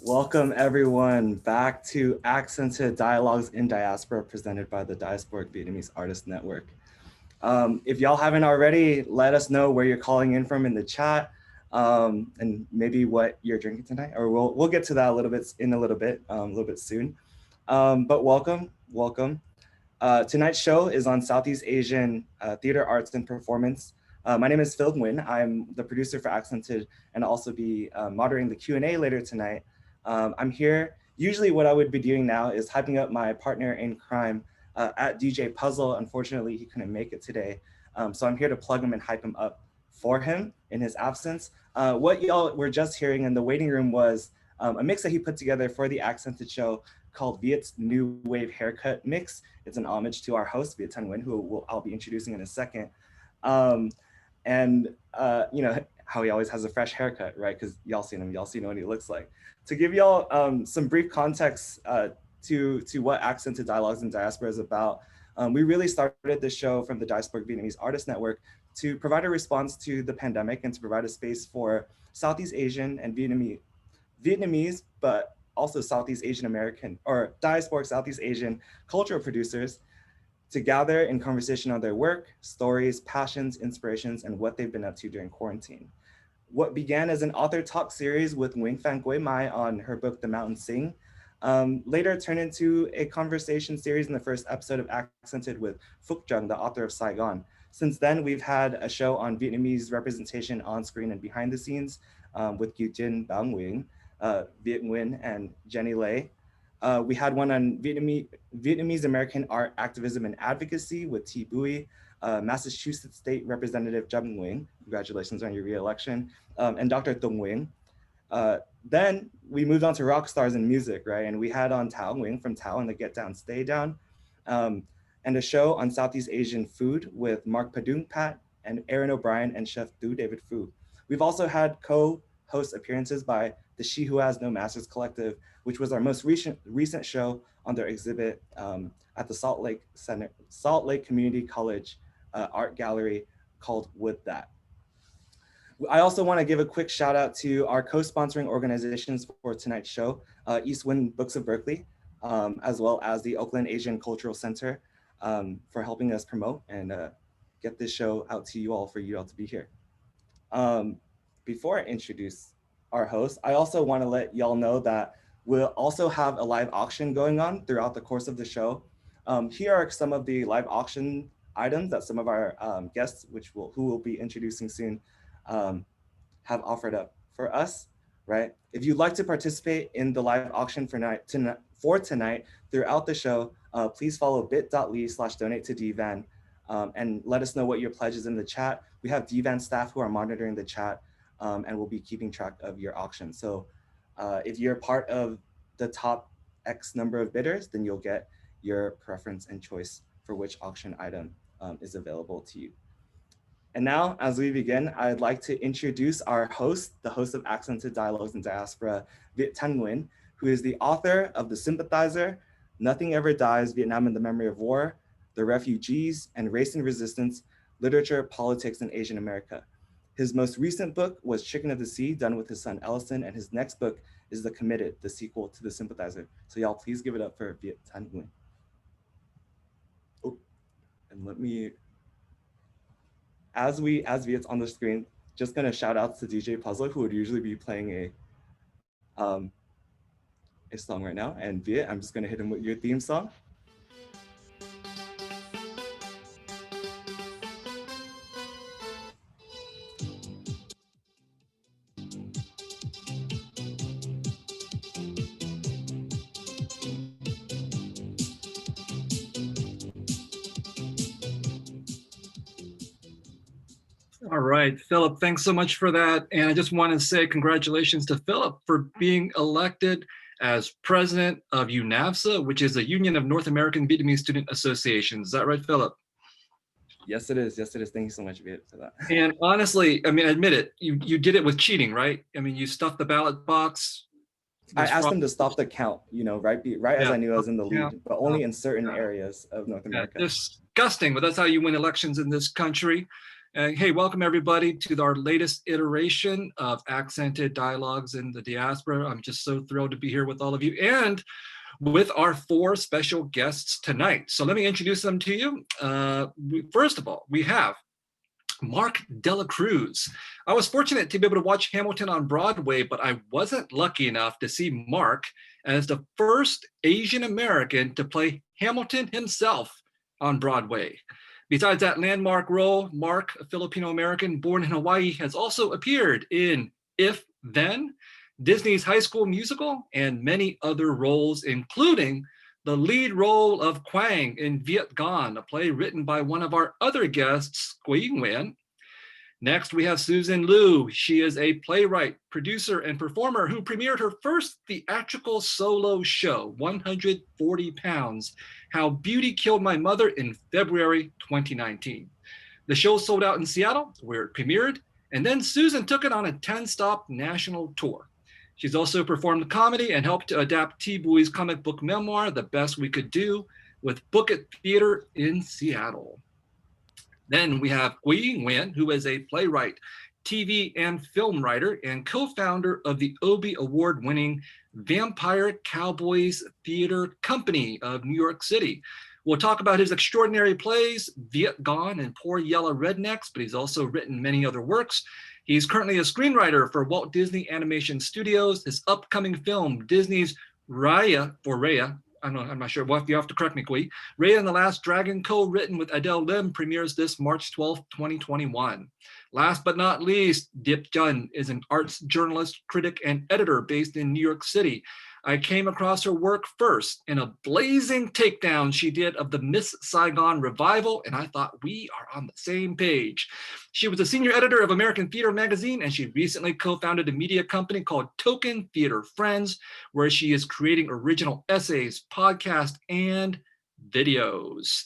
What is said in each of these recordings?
Welcome everyone back to Accented Dialogues in Diaspora presented by the Diasporic Vietnamese Artists Network. If y'all haven't already, let us know where you're calling in from in the chat and maybe what you're drinking tonight, or we'll get to that a little bit soon. But welcome. Tonight's show is on Southeast Asian theater arts and performance. My name is Qui Nguyen. I'm the producer for Accented and also be moderating the Q&A later tonight. I'm here. Usually what I would be doing now is hyping up my partner in crime at DJ Puzzle. Unfortunately, he couldn't make it today. So I'm here to plug him and hype him up for him in his absence. What y'all were just hearing in the waiting room was a mix that he put together for the Accented show called Viet's New Wave Haircut Mix. It's an homage to our host, Viet Thanh Nguyen, who I'll be introducing in a second. You know, how he always has a fresh haircut, right? Because y'all seen him, y'all see what he looks like. To give y'all some brief context to what Accented Dialogues in Diaspora is about, we really started this show from the Diasporic Vietnamese Artists Network to provide a response to the pandemic and to provide a space for Southeast Asian and Vietnamese, but also Southeast Asian American or diasporic Southeast Asian cultural producers to gather in conversation on their work, stories, passions, inspirations, and what they've been up to during quarantine. What began as an author talk series with Nguyen Phan Quay Mai on her book, The Mountain Sing, later turned into a conversation series in the first episode of Accented with Phuc Trung, the author of Saigon. Since then, we've had a show on Vietnamese representation on screen and behind the scenes with Qui Nguyen, Bao Nguyen, Viet Nguyen, and Jenny Lê. We had one on Vietnamese American art activism and advocacy with Thi Bui, Massachusetts State Representative Jung Nguyen, congratulations on your re-election, and Dr. Tung Nguyen. Then we moved on to rock stars in music, right? And we had on Tao Nguyen from Tao and the Get Down, Stay Down, and a show on Southeast Asian food with Mark Padung Pat and Aaron O'Brien and Chef Du David Phu. We've also had co-host appearances by the She Who Has No Masters Collective, which was our most recent show on their exhibit at the Salt Lake Community College Art Gallery called Would That. I also want to give a quick shout out to our co-sponsoring organizations for tonight's show, East Wind Books of Berkeley, as well as the Oakland Asian Cultural Center for helping us promote and get this show out to you all for you all to be here. Before I introduce our host, I also want to let y'all know that we'll also have a live auction going on throughout the course of the show. Here are some of the live auction items that some of our guests, who we'll be introducing soon, have offered up for us, right? If you'd like to participate in the live auction for tonight throughout the show, please follow bit.ly/donate to DVAN and let us know what your pledge is in the chat. We have DVAN staff who are monitoring the chat and will be keeping track of your auction. So if you're part of the top X number of bidders, then you'll get your preference and choice for which auction item is available to you. And now, as we begin, I'd like to introduce our host, the host of Accented Dialogues in Diaspora, Viet Thanh Nguyen, who is the author of The Sympathizer, Nothing Ever Dies, Vietnam in the Memory of War, The Refugees, and Race and Resistance, Literature, Politics, and Asian America. His most recent book was Chicken of the Sea, done with his son Ellison, and his next book is The Committed, the sequel to The Sympathizer. So y'all please give it up for Viet Thanh Nguyen. Oh, and let me, as Viet's on the screen, just gonna shout out to DJ Puzzle, who would usually be playing a song right now. And Viet, I'm just gonna hit him with your theme song. All right, Philip, thanks so much for that. And I just want to say congratulations to Philip for being elected as president of UNAVSA, which is a Union of North American Vietnamese Student Associations. Is that right, Philip? Yes, it is. Yes, it is. Thank you so much, Viet, for that. And honestly, I mean, admit it, you did it with cheating, right? I mean, you stuffed the ballot box. I asked them to stop the count, you know, right as I knew I was in the lead, but only in certain areas of North America. Disgusting, but that's how you win elections in this country. Hey, welcome everybody to our latest iteration of Accented Dialogues in the Diaspora. I'm just so thrilled to be here with all of you and with our 4 special guests tonight. So let me introduce them to you. First of all, we have Marc delaCruz. I was fortunate to be able to watch Hamilton on Broadway, but I wasn't lucky enough to see Marc as the first Asian American to play Hamilton himself on Broadway. Besides that landmark role, Marc, a Filipino American born in Hawaii, has also appeared in If Then, Disney's High School Musical, and many other roles, including the lead role of Quang in Viet Thanh, a play written by one of our other guests, Qui Nguyen. Next, we have Susan Lieu. She is a playwright, producer, and performer who premiered her first theatrical solo show, 140 Pounds, How Beauty Killed My Mother, in February 2019. The show sold out in Seattle, where it premiered, and then Susan took it on a 10-stop national tour. She's also performed comedy and helped to adapt T. Bui's comic book memoir, The Best We Could Do, with Book It Theater in Seattle. Then we have Qui Nguyen, who is a playwright, TV and film writer, and co-founder of the Obie Award-winning Vampire Cowboys Theater Company of New York City. We'll talk about his extraordinary plays, Viet Thanh and Poor Yellow Rednecks, but he's also written many other works. He's currently a screenwriter for Walt Disney Animation Studios. His upcoming film, Disney's Raya, I'm not sure, you have to correct me, Qui. Raya and the Last Dragon, co-written with Adele Lim, premieres this March 12th, 2021. Last but not least, Diep Tran is an arts journalist, critic, and editor based in New York City. I came across her work first in a blazing takedown she did of the Miss Saigon revival, and I thought we are on the same page. She was a senior editor of American Theater magazine, and she recently co-founded a media company called Token Theater Friends, where she is creating original essays, podcasts, and videos.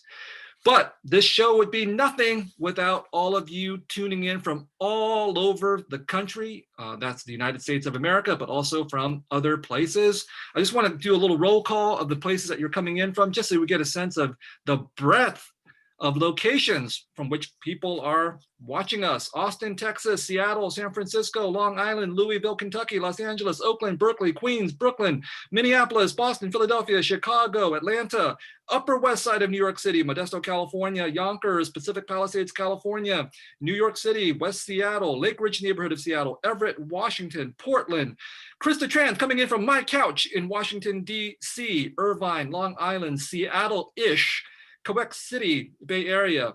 But this show would be nothing without all of you tuning in from all over the country. That's the United States of America, but also from other places. I just want to do a little roll call of the places that you're coming in from, just so we get a sense of the breadth of locations from which people are watching us. Austin, Texas, Seattle, San Francisco, Long Island, Louisville, Kentucky, Los Angeles, Oakland, Berkeley, Queens, Brooklyn, Minneapolis, Boston, Philadelphia, Chicago, Atlanta, Upper West Side of New York City, Modesto, California, Yonkers, Pacific Palisades, California, New York City, West Seattle, Lake Ridge neighborhood of Seattle, Everett, Washington, Portland. Krista Tran coming in from my couch in Washington, D.C., Irvine, Long Island, Seattle-ish, Quebec City, Bay Area,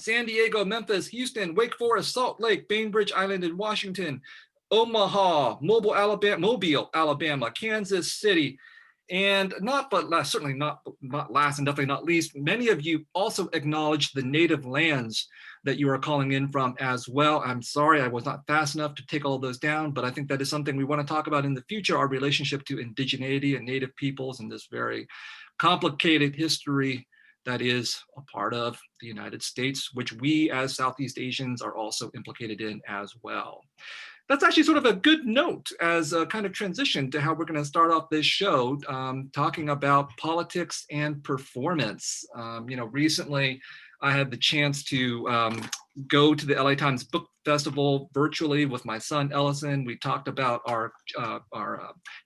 San Diego, Memphis, Houston, Wake Forest, Salt Lake, Bainbridge Island in Washington, Omaha, Mobile, Alabama, Kansas City, and certainly not last and definitely not least, many of you also acknowledge the native lands that you are calling in from as well. I'm sorry I was not fast enough to take all of those down, but I think that is something we want to talk about in the future, our relationship to indigeneity and native peoples and this very complicated history that is a part of the United States, which we as Southeast Asians are also implicated in as well. That's actually sort of a good note as a kind of transition to how we're going to start off this show, talking about politics and performance. Recently I had the chance to go to the LA Times Book Festival virtually with my son Ellison. We talked about our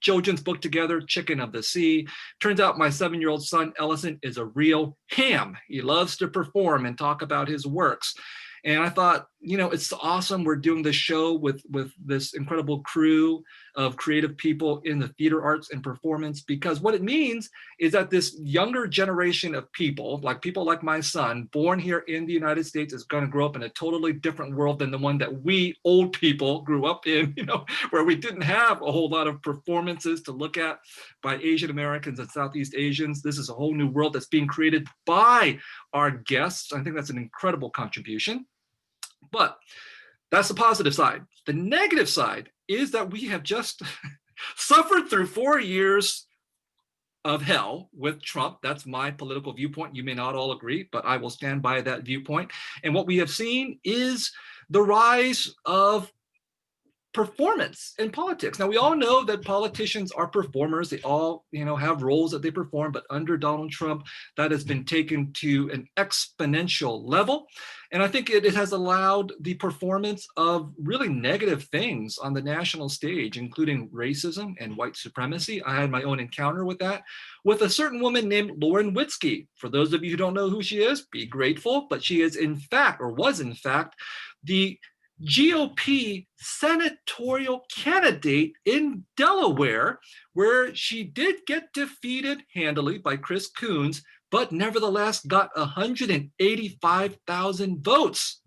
children's book together, Chicken of the Sea. Turns out my 7-year-old son Ellison is a real ham. He loves to perform and talk about his works. And I thought, it's awesome. We're doing this show with this incredible crew of creative people in the theater arts and performance, because what it means is that this younger generation of people like my son, born here in the United States, is going to grow up in a totally different world than the one that we old people grew up in, where we didn't have a whole lot of performances to look at by Asian Americans and Southeast Asians. This is a whole new world that's being created by our guests. I think that's an incredible contribution. But that's the positive side. The negative side is that we have just suffered through 4 years of hell with Trump. That's my political viewpoint. You may not all agree, but I will stand by that viewpoint. And what we have seen is the rise of performance in politics. Now, we all know that politicians are performers. They all, have roles that they perform, but under Donald Trump, that has been taken to an exponential level. And I think it has allowed the performance of really negative things on the national stage, including racism and white supremacy. I had my own encounter with that, with a certain woman named Lauren Witzke. For those of you who don't know who she is, be grateful, but she is in fact, or was in fact, the GOP senatorial candidate in Delaware, where she did get defeated handily by Chris Coons, but nevertheless got 185,000 votes.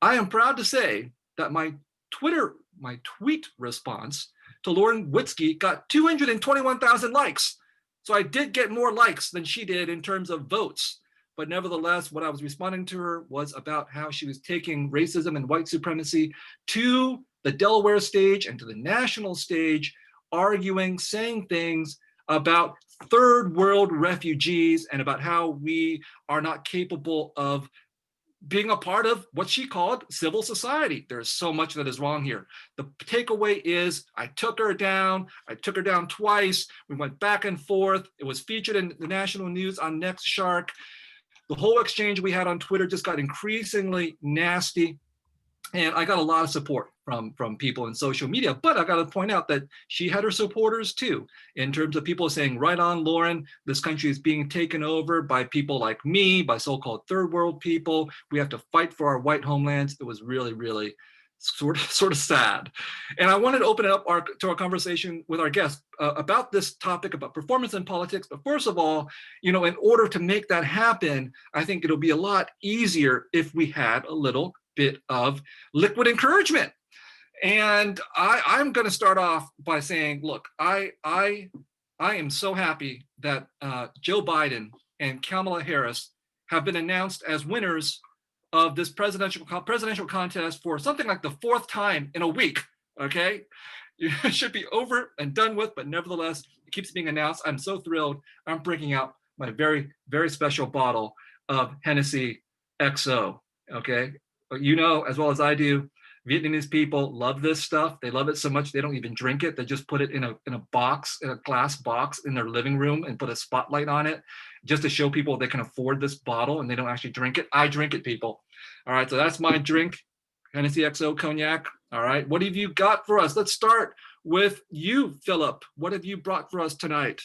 I am proud to say that my tweet response to Lauren Witzke got 221,000 likes. So I did get more likes than she did in terms of votes. But nevertheless, what I was responding to her was about how she was taking racism and white supremacy to the Delaware stage and to the national stage, arguing, saying things about third world refugees and about how we are not capable of being a part of what she called civil society. There's so much that is wrong here. The takeaway is I took her down twice. We went back and forth. It was featured in the national news on Next Shark. The whole exchange we had on Twitter just got increasingly nasty. And I got a lot of support from people in social media, but I got to point out that she had her supporters too, in terms of people saying, right on, Lauren, this country is being taken over by people like me, by so-called third world people. We have to fight for our white homelands. It was really, really sort of sad. And I wanted to open it up to our conversation with our guests about this topic, about performance in politics. But first of all, in order to make that happen, I think it'll be a lot easier if we had a little bit of liquid encouragement. And I'm going to start off by saying, look, I am so happy that Joe Biden and Kamala Harris have been announced as winners of this presidential contest for something like the fourth time in a week. Okay, it should be over and done with, but nevertheless, it keeps being announced. I'm so thrilled. I'm breaking out my very, very special bottle of Hennessy XO. Okay, but as well as I do, Vietnamese people love this stuff. They love it so much they don't even drink it. They just put it in a box, in a glass box in their living room and put a spotlight on it just to show people they can afford this bottle and they don't actually drink it. I drink it, people. All right, so that's my drink, Hennessy XO Cognac. All right, what have you got for us? Let's start with you, Philip. What have you brought for us tonight?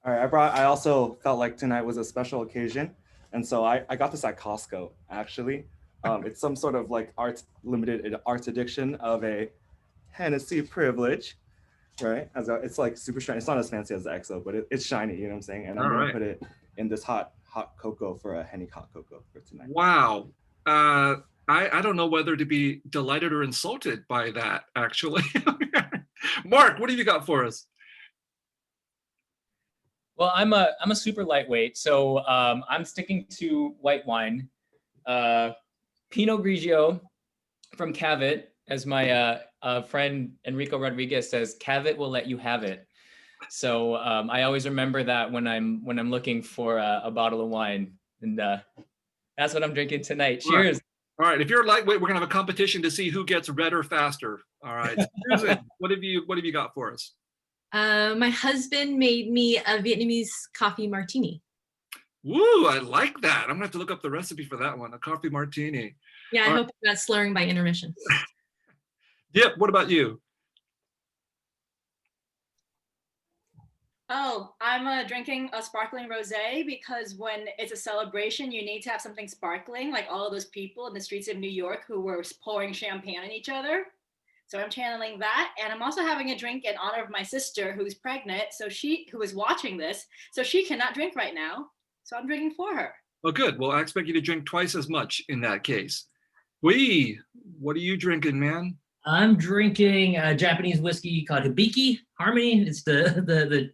All right, I also felt like tonight was a special occasion. And so I got this at Costco, actually. It's some sort of like limited arts edition of a Hennessy privilege, right? It's like super shiny. It's not as fancy as the XO, but it's shiny, you know what I'm saying? And I'm gonna put it in this hot cocoa for a Henny hot cocoa for tonight. Wow. I don't know whether to be delighted or insulted by that, actually. Mark, what have you got for us? Well, I'm a super lightweight, so I'm sticking to white wine. Pinot Grigio from Cavit, as my friend Enrico Rodriguez says, Cavit will let you have it. So I always remember that when I'm looking for a bottle of wine, and that's what I'm drinking tonight. Cheers. All right, if you're lightweight, we're gonna have a competition to see who gets redder faster. All right, Susan, what have you got for us? My husband made me a Vietnamese coffee martini. Woo, I like that. I'm gonna have to look up the recipe for that one, a coffee martini. Yeah, I hope I'm not slurring by intermission. Diep, what about you? Oh, I'm drinking a sparkling rosé because when it's a celebration, you need to have something sparkling, like all of those people in the streets of New York who were pouring champagne on each other. So I'm channeling that. And I'm also having a drink in honor of my sister who's pregnant, who is watching this, so she cannot drink right now. So I'm drinking for her. Oh, good. Well, I expect you to drink twice as much in that case. Wee, what are you drinking, man? I'm drinking a Japanese whiskey called Hibiki Harmony. It's the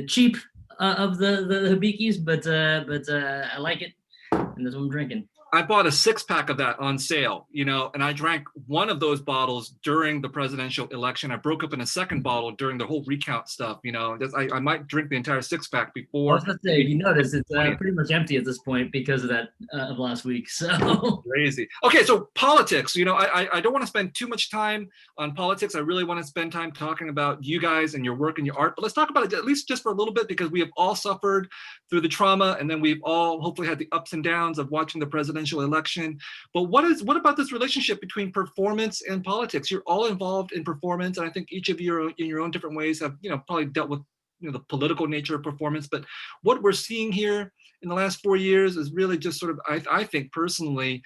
cheap of the Hibikis, but I like it, and that's what I'm drinking. I bought a 6-pack of that on sale, you know, and I drank one of those bottles during the presidential election. I broke up in a second bottle during the whole recount stuff, you know. I might drink the entire 6-pack I before. was gonna say, if you notice, it's pretty much empty at this point because of that of last week. So Crazy. Okay, so politics. You know, I don't want to spend too much time on politics. I really want to spend time talking about you guys and your work and your art. But let's talk about it at least just for a little bit, because we have all suffered through the trauma, and then we've all hopefully had the ups and downs of watching the presidential election. But what about this relationship between performance and politics? You're all involved in performance, and I think each of you are, in your own different ways, have, you know, probably dealt with, you know, the political nature of performance. But what we're seeing here in the last 4 years is really just sort of, I think personally,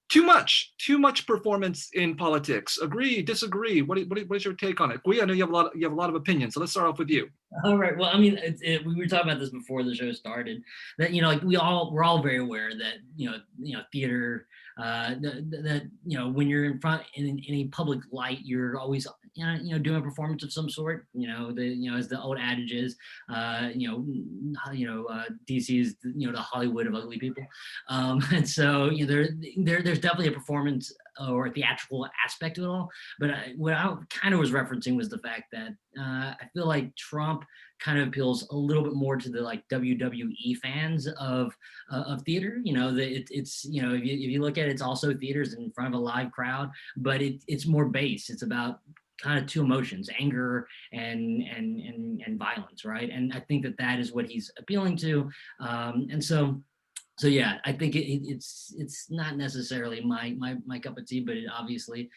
too much performance in politics. Agree, disagree? What is your take on it? Qui, I know you have a lot of opinions, so let's start off with you. all right. Well, I mean, we were talking about this before the show started. That, you know, like we're all very aware that you know theater, that you know, when you're in front in a public light, you're always you know doing a performance of some sort. You know, as the old adage is, DC is the Hollywood of ugly people, and so you know there's definitely a performance or a theatrical aspect to it all. But what I kind of was referencing was the fact that I feel like Trump kind of appeals a little bit more to the like WWE fans of theater. You know, that it's you know, if you look at it, it's also theaters in front of a live crowd, but it's more base. It's about kind of two emotions, anger and violence, right? And I think that is what he's appealing to, and so yeah, I think it's not necessarily my cup of tea, but it obviously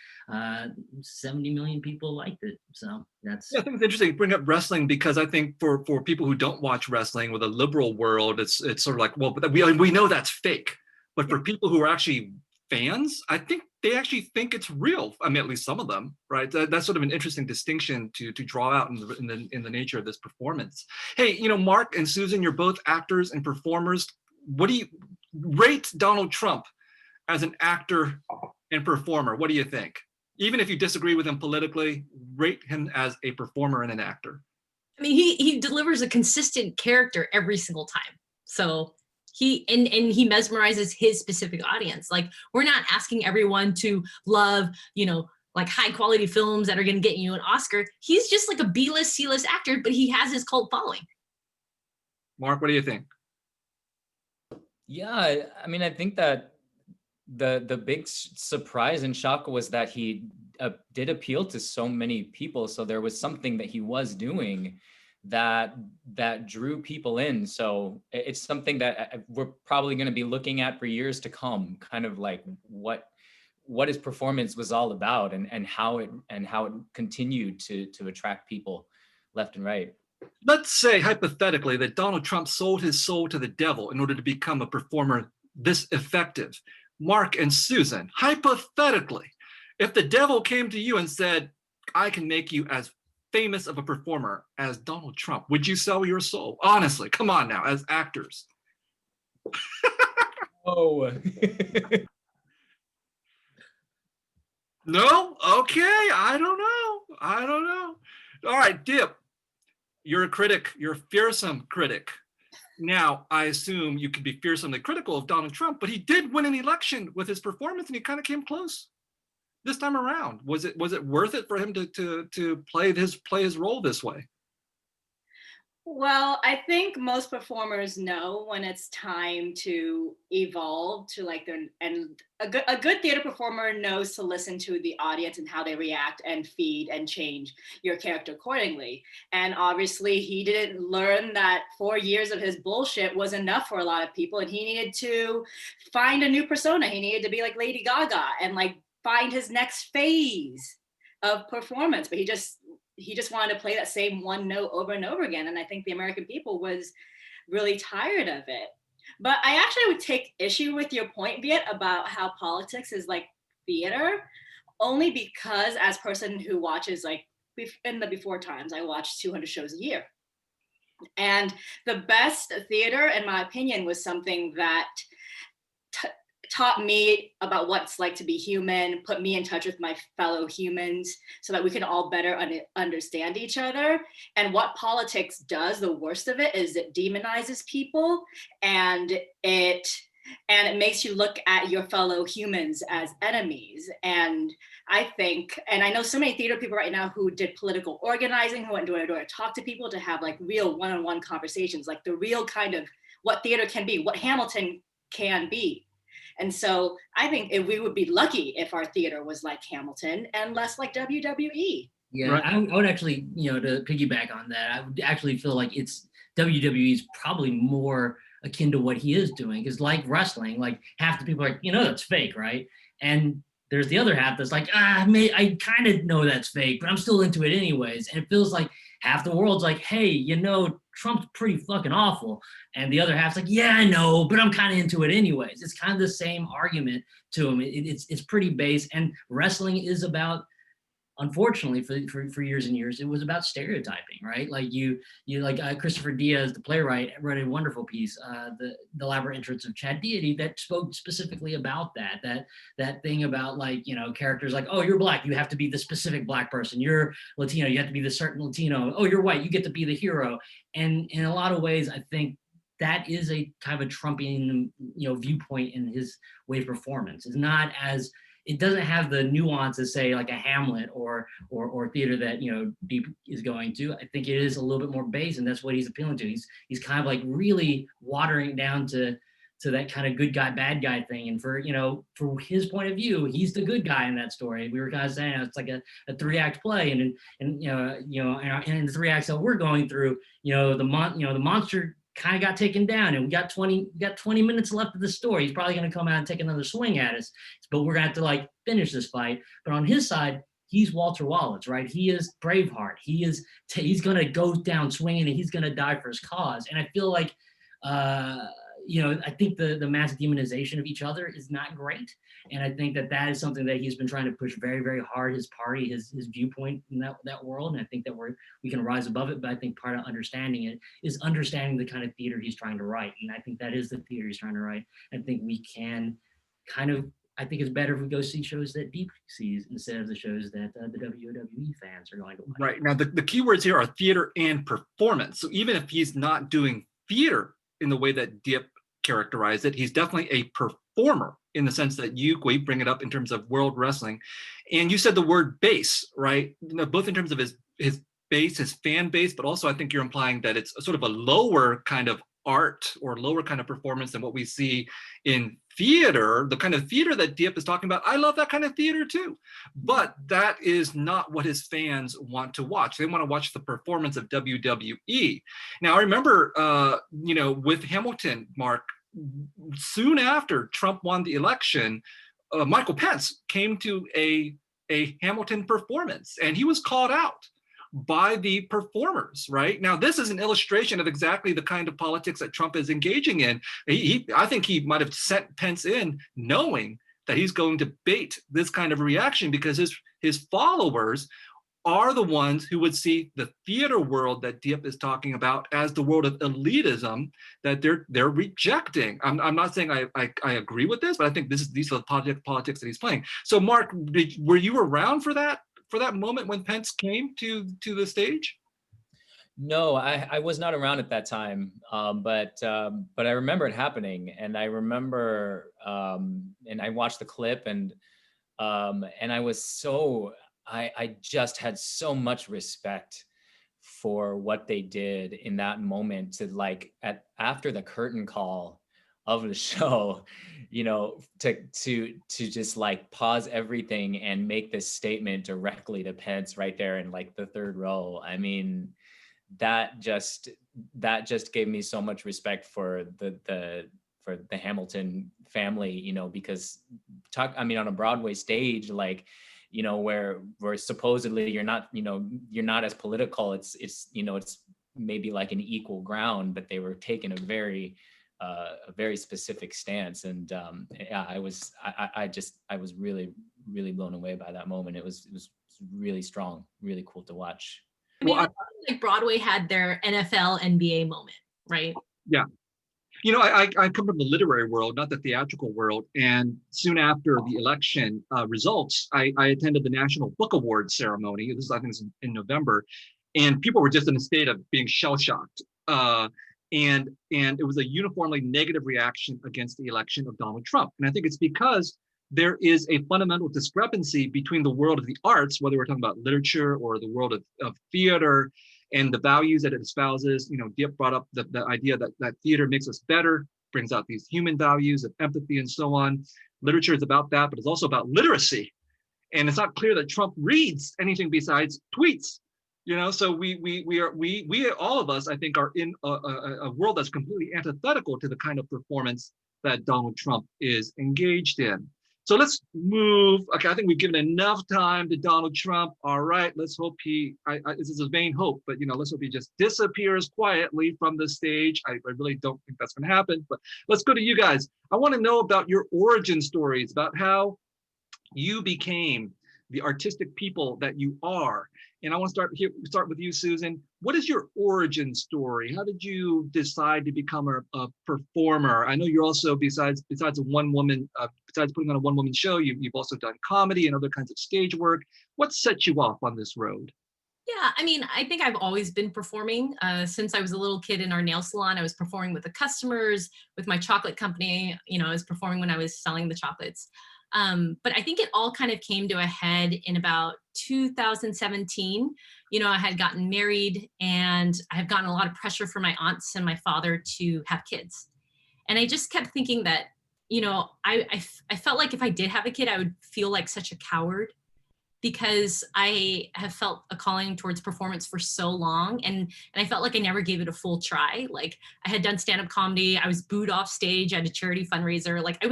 70 million people liked it. So that's. Yeah, I think it's interesting you bring up wrestling, because I think for people who don't watch wrestling with a liberal world, it's sort of like, well, but we know that's fake. But for people who are actually fans, I think they actually think it's real. I mean, at least some of them, right? That's sort of an interesting distinction to draw out in the nature of this performance. Hey, you know, Mark and Susan, you're both actors and performers. What do you rate Donald Trump as an actor and performer? What do you think? Even if you disagree with him politically, rate him as a performer and an actor. I mean, he delivers a consistent character every single time. So he mesmerizes his specific audience. Like, we're not asking everyone to love, you know, like high quality films that are going to get you an Oscar. He's just like a B-list, C-list actor, but he has his cult following. Mark, what do you think? Yeah, I mean, I think that the big surprise and shock was that he did appeal to so many people. So there was something that he was doing that drew people in. So it's something that we're probably going to be looking at for years to come, kind of like what his performance was all about, and how it continued to attract people left and right. Let's say hypothetically that Donald Trump sold his soul to the devil in order to become a performer this effective. Mark and Susan, hypothetically, if the devil came to you and said, I can make you as famous of a performer as Donald Trump, would you sell your soul? Honestly, come on now, as actors. Oh. No? Okay, I don't know. All right, Diep, you're a critic. You're a fearsome critic. Now, I assume you could be fearsomely critical of Donald Trump, but he did win an election with his performance, and he kind of came close this time around. Was it worth it for him to play his role this way? Well, I think most performers know when it's time to evolve to like and a good theater performer knows to listen to the audience and how they react and feed and change your character accordingly. And obviously he didn't learn that 4 years of his bullshit was enough for a lot of people, and he needed to find a new persona. He needed to be like Lady Gaga and like find his next phase of performance, but he just wanted to play that same one note over and over again. And I think the American people was really tired of it. But I actually would take issue with your point, Viet, about how politics is like theater, only because as a person who watches, like in the before times, I watched 200 shows a year. And the best theater, in my opinion, was something that taught me about what it's like to be human, put me in touch with my fellow humans so that we can all better understand each other. And what politics does, the worst of it, is it demonizes people, and it And it makes you look at your fellow humans as enemies. And I think, and I know so many theater people right now who did political organizing, who went door to door to talk to people, to have like real one-on-one conversations, like the real kind of what theater can be, what Hamilton can be. And so I think we would be lucky if our theater was like Hamilton and less like WWE. Yeah, Right. I would actually, to piggyback on that, I would actually feel like it's WWE is probably more akin to what he is doing, because like wrestling, like half the people are like, that's fake, right? And there's the other half that's like, I kind of know that's fake, but I'm still into it anyways. And it feels like half the world's like, hey, Trump's pretty fucking awful. And the other half's like, yeah, I know, but I'm kind of into it anyways. It's kind of the same argument to him. It's pretty base. And wrestling is about, unfortunately, for years and years, it was about stereotyping, right? Like you like Christopher Diaz, the playwright, wrote a wonderful piece, the elaborate entrance of Chad Deity, that spoke specifically about that thing about like, characters like, oh, you're Black, you have to be the specific Black person. You're Latino, you have to be the certain Latino. Oh, you're white, you get to be the hero. And in a lot of ways, I think that is a kind of a Trumpian, viewpoint in his way of performance. It's not as, it doesn't have the nuance as say like a Hamlet or theater that Diep is going to. I think it is a little bit more base, and that's what he's appealing to. He's kind of like really watering it down to that kind of good guy bad guy thing. And for his point of view, he's the good guy in that story. We were kind of saying it's like a 3-act play, and in the 3 acts that we're going through, the monster kind of got taken down, and we got 20 minutes left of the story. He's probably going to come out and take another swing at us, but we're going to have to like finish this fight. But on his side, he's Walter Wallace, right? He is Braveheart. He's going to go down swinging, and he's going to die for his cause. And I feel like I think the mass demonization of each other is not great. And I think that is something that he's been trying to push very, very hard, his party, his viewpoint in that world. And I think that we can rise above it. But I think part of understanding it is understanding the kind of theater he's trying to write. And I think that is the theater he's trying to write. I think we can I think it's better if we go see shows that Diep sees instead of the shows that the WWE fans are going to watch. Right. Now, the key words here are theater and performance. So even if he's not doing theater in the way that Diep characterized it, he's definitely a performer in the sense that you bring it up in terms of world wrestling. And you said the word base, right? Both in terms of his base, his fan base, but also I think you're implying that it's a sort of a lower kind of art or lower kind of performance than what we see in theater, the kind of theater that Diep is talking about. I love that kind of theater too, but that is not what his fans want to watch. They want to watch the performance of WWE. Now, I remember, with Hamilton, Mark, soon after Trump won the election, Michael Pence came to a Hamilton performance, and he was called out by the performers, right? Now, this is an illustration of exactly the kind of politics that Trump is engaging in. I think he might have sent Pence in knowing that he's going to bait this kind of reaction, because his followers are the ones who would see the theater world that Diep is talking about as the world of elitism that they're rejecting. I'm not saying I agree with this, but I think these are the politics that he's playing. So, Mark, were you around for that moment when Pence came to the stage? No, I was not around at that time, but I remember it happening, and I remember, and I watched the clip, and I was so. I just had so much respect for what they did in that moment, to after the curtain call of the show, to just pause everything and make this statement directly to Pence right there in the third row. I mean, that just gave me so much respect for the Hamilton family, because on a Broadway stage, where supposedly you're not as political, it's maybe an equal ground, but they were taking a very specific stance. And I was really, really blown away by that moment. It was really strong, really cool to watch. Broadway had their NFL NBA moment, right? Yeah. I come from the literary world, not the theatrical world. And soon after the election results, I attended the National Book Awards ceremony. This is, I think, in November. And people were just in a state of being shell-shocked. and it was a uniformly negative reaction against the election of Donald Trump. And I think it's because there is a fundamental discrepancy between the world of the arts, whether we're talking about literature or the world of theater, and the values that it espouses. You know, Diep brought up the idea that theater makes us better, brings out these human values of empathy and so on. Literature is about that, but it's also about literacy. And it's not clear that Trump reads anything besides tweets. You know, so we all of us, I think, are in a world that's completely antithetical to the kind of performance that Donald Trump is engaged in. So let's move. Okay, I think we've given enough time to Donald Trump. All right, let's hope this is a vain hope, but you know, let's hope he just disappears quietly from the stage. I really don't think that's going to happen. But let's go to you guys. I want to know about your origin stories, about how you became the artistic people that you are. And I want to start with you, Susan. What is your origin story? How did you decide to become a performer? I know you're also, besides putting on a one-woman show, you've also done comedy and other kinds of stage work. What set you off on this road? Yeah, I mean, I think I've always been performing since I was a little kid in our nail salon. I was performing with the customers, with my chocolate company. You know, I was performing when I was selling the chocolates. But I think it all kind of came to a head in about 2017. You know, I had gotten married and I had gotten a lot of pressure from my aunts and my father to have kids. And I just kept thinking that, you know, I felt like if I did have a kid, I would feel like such a coward, because I have felt a calling towards performance for so long. And I felt like I never gave it a full try. Like, I had done stand-up comedy. I was booed off stage at a charity fundraiser. Like,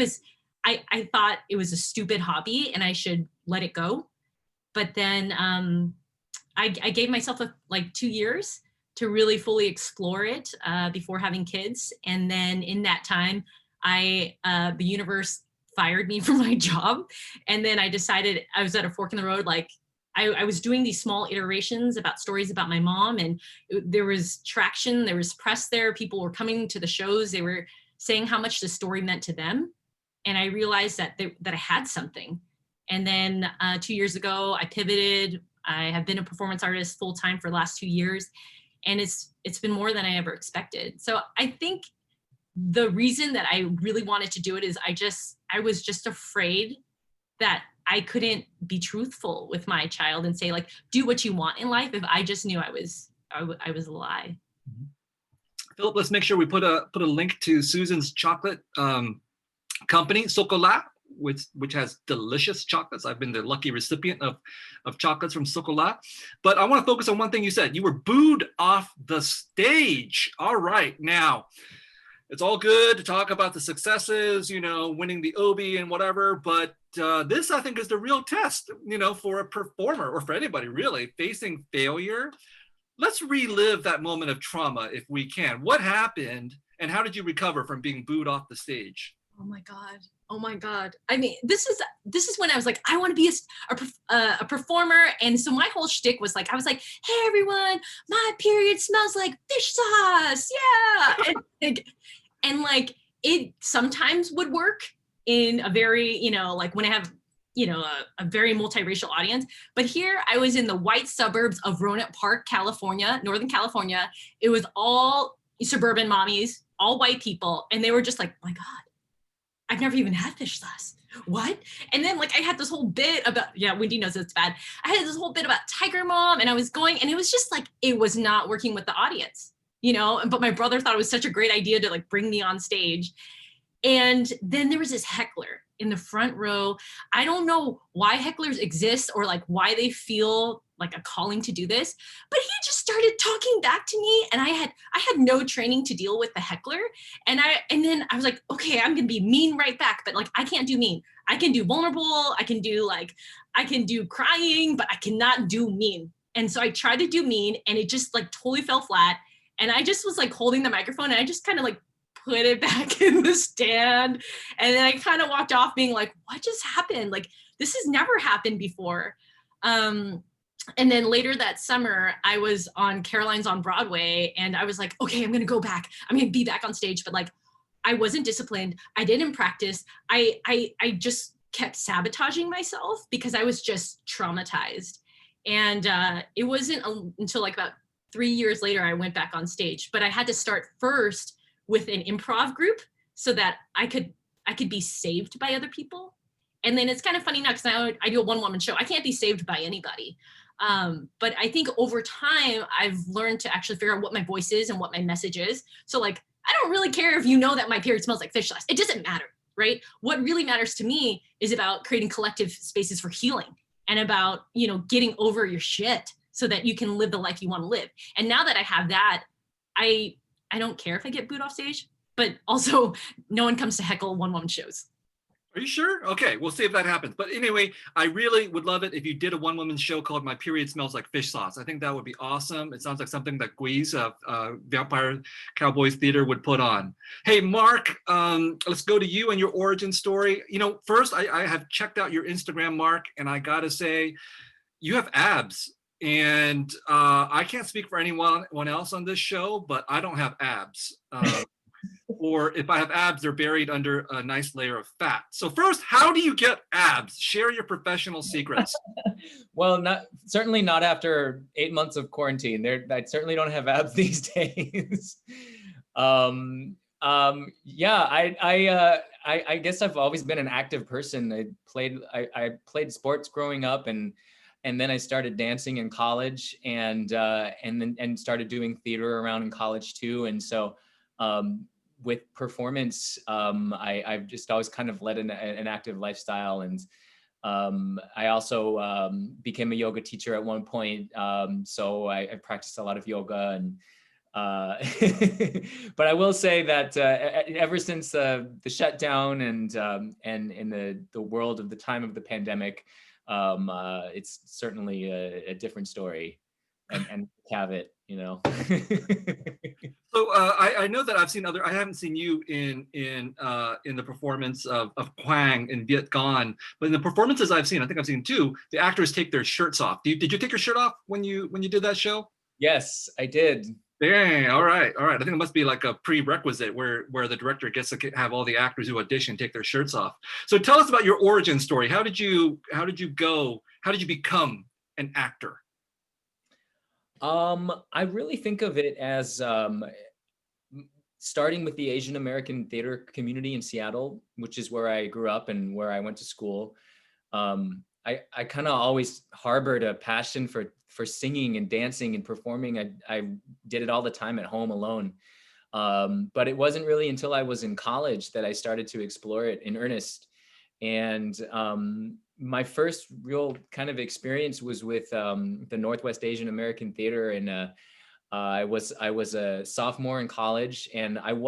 I thought it was a stupid hobby and I should let it go. But then I gave myself like 2 years to really fully explore it before having kids. And then in that time, the universe fired me from my job. And then I decided I was at a fork in the road. Like, I was doing these small iterations about stories about my mom, and there was traction, there was press there. People were coming to the shows. They were saying how much the story meant to them. And I realized that I had something. And then 2 years ago, I pivoted. I have been a performance artist full time for the last 2 years. And it's been more than I ever expected. So I think the reason that I really wanted to do it is I was just afraid that I couldn't be truthful with my child and say, like, do what you want in life, if I just knew I was a lie. Philip, let's make sure we put a link to Susan's chocolate company, Socolat, which has delicious chocolates. I've been the lucky recipient of chocolates from Socolat. But I want to focus on one thing you said. You were booed off the stage. All right, now, it's all good to talk about the successes, you know, winning the Obie and whatever, but this, I think, is the real test, you know, for a performer, or for anybody really facing failure. Let's relive that moment of trauma if we can. What happened, and how did you recover from being booed off the stage? Oh my God. Oh my God. I mean, this is when I was like, I want to be a performer. And so my whole shtick was like, I was like, hey, everyone, my period smells like fish sauce. Yeah. And like, it sometimes would work in a very, you know, like when I have, you know, a very multiracial audience. But here I was in the white suburbs of Roanoke Park, California, Northern California. It was all suburban mommies, all white people. And they were just like, oh my God, I've never even had fish sauce. What? And then like I had this whole bit about, yeah, Wendy knows it's bad. I had this whole bit about Tiger Mom, and I was going, and it was just like, it was not working with the audience, you know? But my brother thought it was such a great idea to like bring me on stage. And then there was this heckler in the front row. I don't know why hecklers exist or like why they feel like a calling to do this, but he just started talking back to me, and I had no training to deal with the heckler. And then I was like, okay, I'm gonna be mean right back, but like I can't do mean. I can do vulnerable, I can do crying, but I cannot do mean. And so I tried to do mean, and it just like totally fell flat. And I just was like holding the microphone, and I just kind of like put it back in the stand. And then I kind of walked off being like, what just happened? Like, this has never happened before. And then later that summer, I was on Caroline's on Broadway, and I was like, okay, I'm gonna go back. I'm gonna be back on stage. But like, I wasn't disciplined. I didn't practice. I just kept sabotaging myself because I was just traumatized. And it wasn't until like about 3 years later, I went back on stage, but I had to start first with an improv group so that I could be saved by other people. And then it's kind of funny now because I do a one-woman show. I can't be saved by anybody. But I think over time, I've learned to actually figure out what my voice is and what my message is. So like, I don't really care if you know that my period smells like fish sauce. It doesn't matter, right? What really matters to me is about creating collective spaces for healing and about, you know, getting over your shit so that you can live the life you want to live. And now that I have that, I don't care if I get booed off stage, but also no one comes to heckle one-woman shows. Are you sure? Okay, we'll see if that happens. But anyway, I really would love it if you did a one-woman show called My Period Smells Like Fish Sauce. I think that would be awesome. It sounds like something that Gui's Vampire Cowboys Theater would put on. Hey, Marc, let's go to you and your origin story. You know, first, I have checked out your Instagram, Marc, and I gotta say, you have abs. And I can't speak for anyone else on this show, but I don't have abs. Or if I have abs, they're buried under a nice layer of fat. So first, how do you get abs? Share your professional secrets. Well, certainly not after 8 months of quarantine. I certainly don't have abs these days. Yeah, I guess I've always been an active person. I played sports growing up, and then I started dancing in college, and started doing theater around in college too. And so with performance, I've just always kind of led an active lifestyle. And I also became a yoga teacher at one point. So I practiced a lot of yoga. And but I will say that ever since the shutdown and in the world of the time of the pandemic, it's certainly a different story and have it, you know. So I know that I've seen I haven't seen you in the performance of Quang in Viet Thanh, but in the performances I think I've seen two, the actors take their shirts off. Did you take your shirt off when you did that show? Yes, I did. Dang, all right. I think it must be like a prerequisite where the director gets to have all the actors who audition take their shirts off. So tell us about your origin story. How did you become an actor? I really think of it as starting with the Asian American theater community in Seattle, which is where I grew up and where I went to school. I kind of always harbored a passion for singing and dancing and performing. I did it all the time at home alone. But it wasn't really until I was in college that I started to explore it in earnest. And my first real kind of experience was with the Northwest Asian American Theater. And I was a sophomore in college, and at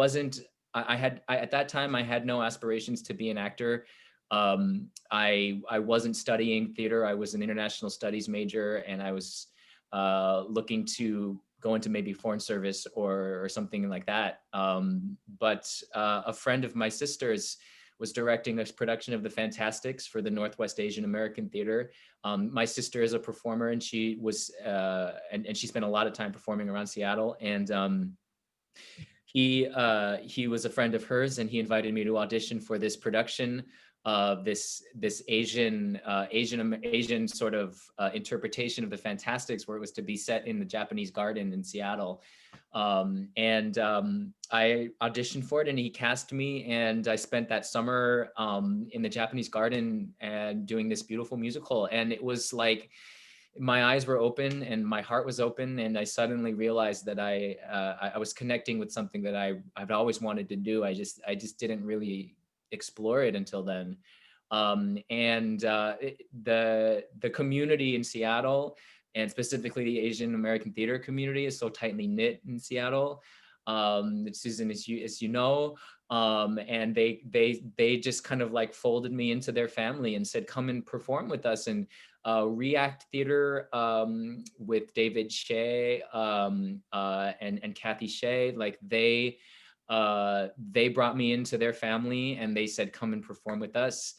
that time I had no aspirations to be an actor. I wasn't studying theater. I was an international studies major, and I was looking to go into maybe foreign service or something like that. But a friend of my sister's was directing a production of The Fantastics for the Northwest Asian American Theater. My sister is a performer, and she was and she spent a lot of time performing around Seattle. And he was a friend of hers, and he invited me to audition for this production of this Asian sort of interpretation of The Fantastics, where it was to be set in the Japanese garden in Seattle. I auditioned for it, and he cast me, and I spent that summer in the Japanese garden and doing this beautiful musical. And it was like my eyes were open and my heart was open, and I suddenly realized that I was connecting with something that I've always wanted to do. I just didn't really explore it until then. The community in Seattle, and specifically the Asian American theater community, is so tightly knit in Seattle. Susan, as you know, and they just kind of like folded me into their family and said, come and perform with us. And React Theater with David Shea and Kathy Shea, like they brought me into their family, and they said, come and perform with us.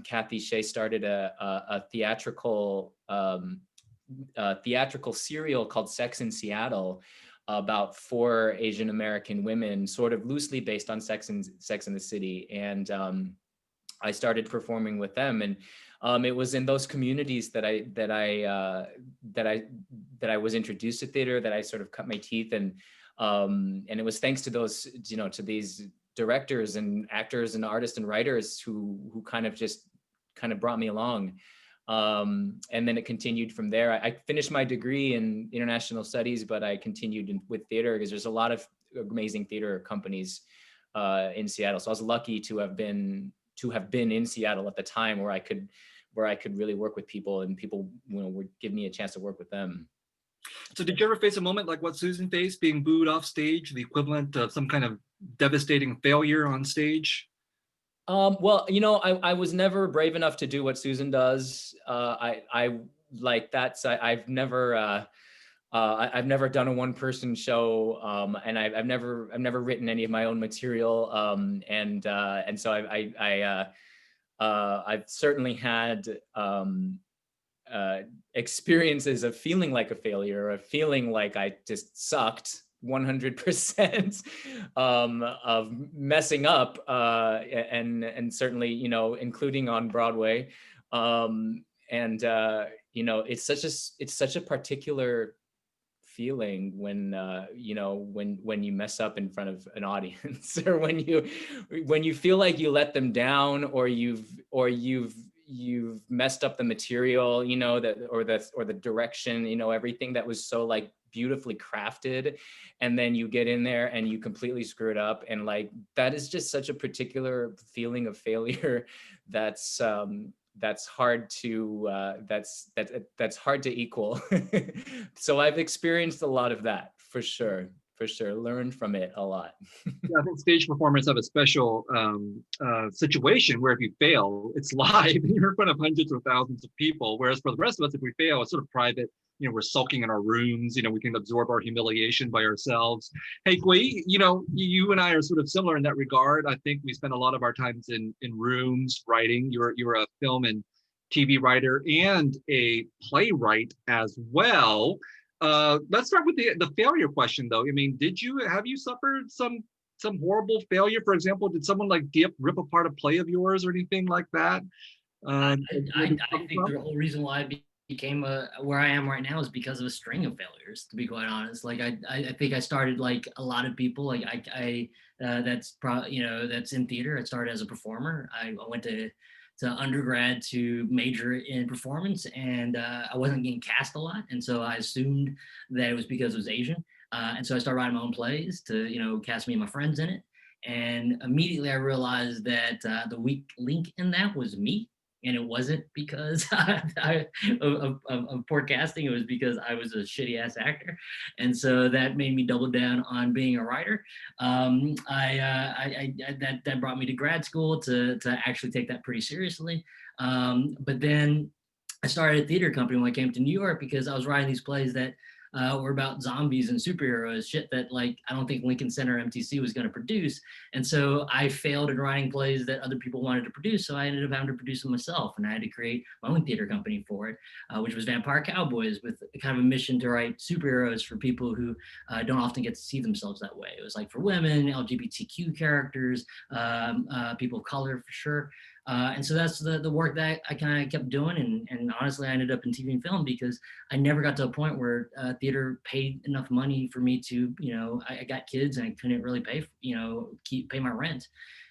Kathy Shea started a theatrical serial called Sex in Seattle, about 4 Asian American women, sort of loosely based on Sex in the City. And I started performing with them, and it was in those communities that I was introduced to theater, that I sort of cut my teeth, and it was thanks to those, to these directors and actors and artists and writers who kind of brought me along. And then it continued from there. I finished my degree in international studies, but I continued with theater because there's a lot of amazing theater companies in Seattle. So I was lucky to have been in Seattle at the time where I could really work with people, and people would give me a chance to work with them. So did you ever face a moment like what Susan faced, being booed off stage, the equivalent of some kind of devastating failure on stage? Well, I was never brave enough to do what Susan does. I've never done a one-person show, and I've never written any of my own material, and so I've certainly had experiences of feeling like a failure, of feeling like I just sucked 100%, of messing up, and certainly, including on Broadway, it's such a particular feeling when when you mess up in front of an audience, or when you feel like you let them down, or you've messed up the material, or the direction, everything that was so like beautifully crafted, and then you get in there and you completely screw it up, and like that is just such a particular feeling of failure that's hard to that's hard to equal. So I've experienced a lot of that, for sure, learned from it a lot. Yeah, I think stage performers have a special situation where if you fail, it's live and you're in front of hundreds or thousands of people, whereas for the rest of us, if we fail, it's sort of private. We're sulking in our rooms, we can absorb our humiliation by ourselves. Hey, Qui, you and I are sort of similar in that regard. I think we spend a lot of our times in rooms writing. You're a film and TV writer and a playwright as well. Let's start with the failure question, though. I mean, have you suffered some horrible failure? For example, did someone like Diep rip apart a play of yours or anything like that? I think the whole reason why I became where I am right now is because of a string of failures, to be quite honest. Like I think I started like a lot of people. Like that's probably that's in theater. I started as a performer. I went to undergrad to major in performance, and I wasn't getting cast a lot, and so I assumed that it was because I was Asian, and so I started writing my own plays to cast me and my friends in it, and immediately I realized that the weak link in that was me. And it wasn't because of poor casting. It was because I was a shitty ass actor, and so that made me double down on being a writer. That brought me to grad school to actually take that pretty seriously. But then I started a theater company when I came to New York because I was writing these plays that were about zombies and superheroes, shit that like I don't think Lincoln Center MTC was going to produce. And so I failed in writing plays that other people wanted to produce, so I ended up having to produce them myself, and I had to create my own theater company for it, which was Vampire Cowboys, with kind of a mission to write superheroes for people who don't often get to see themselves that way. It was like for women, LGBTQ characters, people of color for sure. And so that's the work that I kind of kept doing, and honestly I ended up in TV and film because I never got to a point where theater paid enough money for me to, I got kids and I couldn't really pay pay my rent,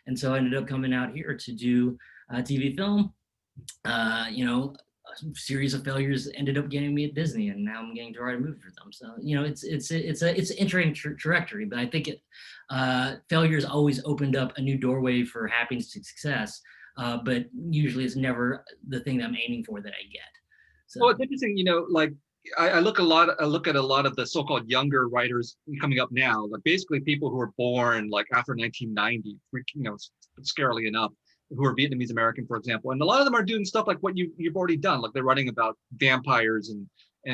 and so I ended up coming out here to do TV film. A series of failures ended up getting me at Disney, and now I'm getting to write a movie for them. So it's an interesting trajectory, but I think failures always opened up a new doorway for happiness and success. But usually it's never the thing that I'm aiming for that I get. So. Well, it's interesting, like I look at a lot of the so-called younger writers coming up now, like basically people who were born like after 1990, scarily enough, who are Vietnamese American, for example. And a lot of them are doing stuff like what you've already done, like they're writing about vampires and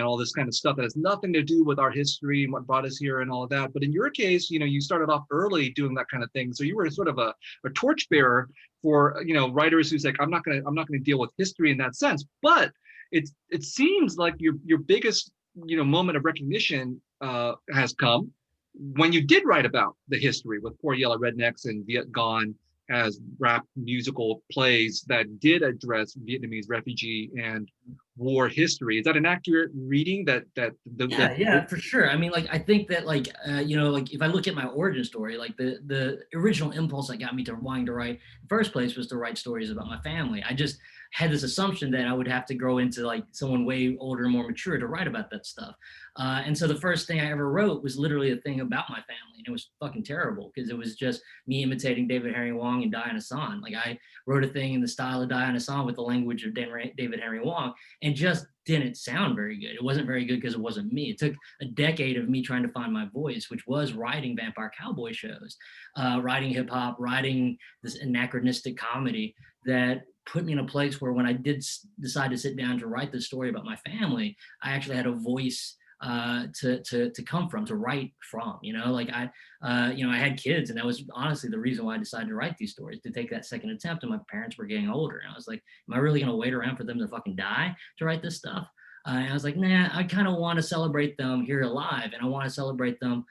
all this kind of stuff that has nothing to do with our history and what brought us here and all of that. But in your case, you started off early doing that kind of thing. So you were sort of a torchbearer for, writers who's like, I'm not gonna deal with history in that sense. But it seems like your biggest, moment of recognition has come when you did write about the history with Poor Yellow Rednecks and Viet Gone. as rap musical plays that did address Vietnamese refugee and war history. Is that an accurate reading? Yeah, for sure. I mean, like, I think that, like, you know, like, if I look at my origin story, like, the original impulse that got me to wanting to write in the first place was to write stories about my family. I just had this assumption that I would have to grow into, like, someone way older and more mature to write about that stuff. And so the first thing I ever wrote was literally a thing about my family, and it was fucking terrible because it was just me imitating David Henry Wong and Dian Hassan. Like, I wrote a thing in the style of Dian Hassan with the language of David Henry Wong, and just didn't sound very good. It wasn't very good because it wasn't me. It took a decade of me trying to find my voice, which was writing vampire cowboy shows, writing hip hop, writing this anachronistic comedy that put me in a place where when I did decide to sit down to write this story about my family, I actually had a voice to come from, to write from, you know, like you know, I had kids, and that was honestly the reason why I decided to write these stories, to take that second attempt. And my parents were getting older, and I was like, am I really going to wait around for them to fucking die to write this stuff? And I was like, nah, I kind of want to celebrate them here alive, and I want to celebrate them,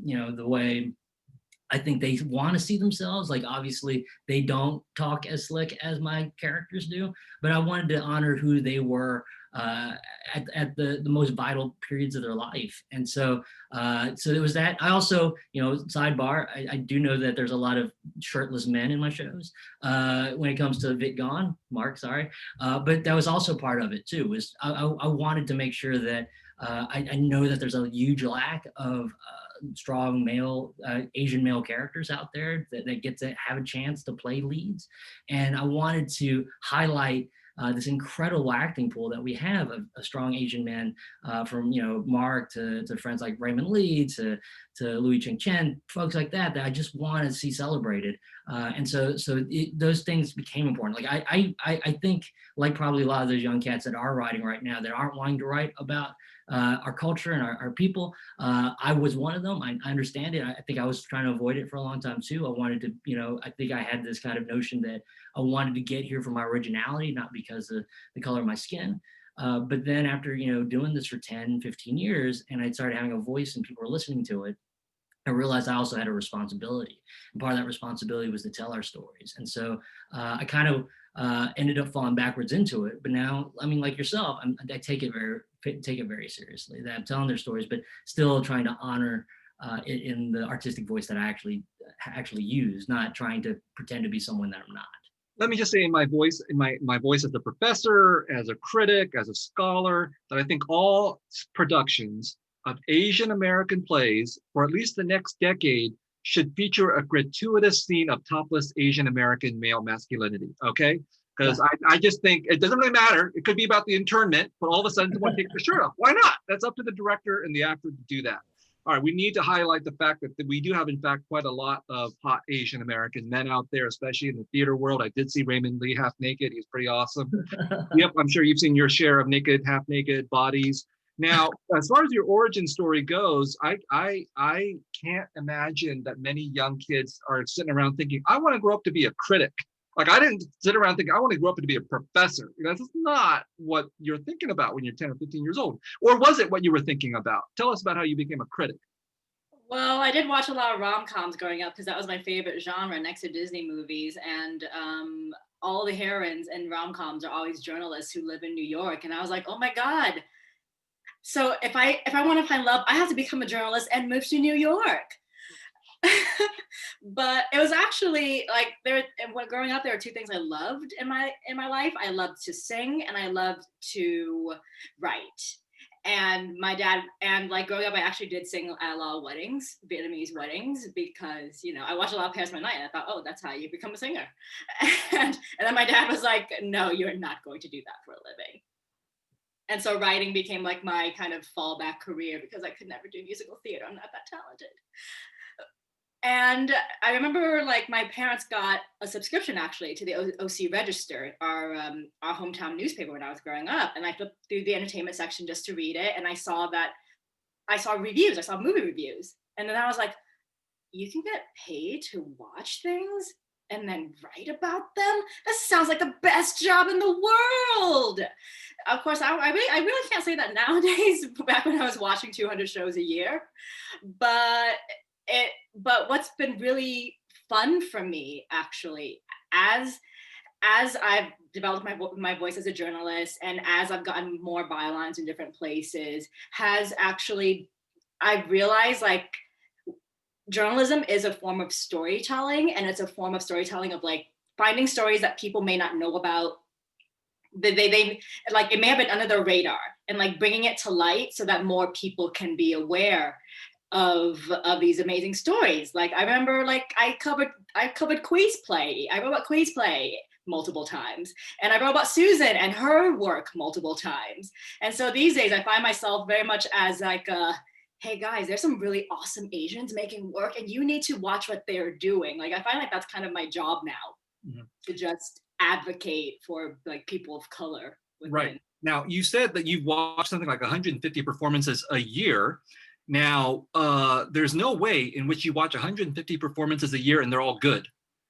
you know, the way I think they want to see themselves. Like, obviously they don't talk as slick as my characters do, but I wanted to honor who they were at the most vital periods of their life. And so there was that. I also, you know, sidebar, I do know that there's a lot of shirtless men in my shows when it comes to Viet Gone, Mark, sorry. But that was also part of it too, was I wanted to make sure that I know that there's a huge lack of strong male, Asian male characters out there that get to have a chance to play leads. And I wanted to highlight this incredible acting pool that we have of strong Asian men, from, you know, Mark to friends like Raymond Lee to Louis Ching Chen, folks like that I just want to see celebrated. And so those things became important. Like, I think, like probably a lot of those young cats that are writing right now that aren't wanting to write about our culture and our people, I was one of them. I understand it. I think I was trying to avoid it for a long time too. I wanted to, you know, I think I had this kind of notion that I wanted to get here for my originality, not because of the color of my skin. But then after, you know, doing this for 10, 15 years, and I started having a voice and people were listening to it, I realized I also had a responsibility. And part of that responsibility was to tell our stories. And so I kind of ended up falling backwards into it. But now, I mean, like yourself, I take it very seriously, that I'm telling their stories, but still trying to honor it in the artistic voice that I actually use, not trying to pretend to be someone that I'm not. Let me just say, in my voice as a professor, as a critic, as a scholar, that I think all productions of Asian American plays for at least the next decade should feature a gratuitous scene of topless Asian American male masculinity, okay? Because I just think it doesn't really matter. It could be about the internment, but all of a sudden someone takes their shirt off. Why not? That's up to the director and the actor to do that. All right, we need to highlight the fact that we do have, in fact, quite a lot of hot Asian American men out there, especially in the theater world. I did see Raymond Lee half naked. He's pretty awesome. Yep, I'm sure you've seen your share of naked, half naked bodies. Now, as far as your origin story goes, I can't imagine that many young kids are sitting around thinking, I want to grow up to be a critic. Like, I didn't sit around thinking, I want to grow up to be a professor. You know, that's not what you're thinking about when you're 10 or 15 years old. Or was it what you were thinking about? Tell us about how you became a critic. Well, I did watch a lot of rom-coms growing up because that was my favorite genre next to Disney movies. And all the heroines in rom-coms are always journalists who live in New York. And I was like, oh my God. So if I want to find love, I have to become a journalist and move to New York. But it was actually like when growing up, there were two things I loved in my life. I loved to sing and I loved to write. And my dad, and like growing up, I actually did sing at a lot of weddings, Vietnamese weddings, because, you know, I watched a lot of Paris by Night and I thought, oh, that's how you become a singer. And then my dad was like, no, you're not going to do that for a living. And so writing became like my kind of fallback career because I could never do musical theater. I'm not that talented. And I remember like my parents got a subscription actually to the OC Register, our hometown newspaper when I was growing up. And I flipped through the entertainment section just to read it. And I saw reviews, I saw movie reviews. And then I was like, you can get paid to watch things and then write about them? That sounds like the best job in the world. Of course, I really can't say that nowadays, back when I was watching 200 shows a year. But what's been really fun for me, actually, as I've developed my voice as a journalist, and as I've gotten more bylines in different places, I've realized like journalism is a form of storytelling, and it's a form of storytelling of like finding stories that people may not know about. They like, it may have been under the radar, and like bringing it to light so that more people can be aware of these amazing stories. Like I remember, like I covered Qui's play. I wrote about Qui's play multiple times, and I wrote about Susan and her work multiple times. And so these days I find myself very much as like hey guys, there's some really awesome Asians making work, and you need to watch what they're doing. Like I find like that's kind of my job now, to just advocate for like people of color within. Right. Now, you said that you've watched something like 150 performances a year. Now, there's no way in which you watch 150 performances a year and they're all good.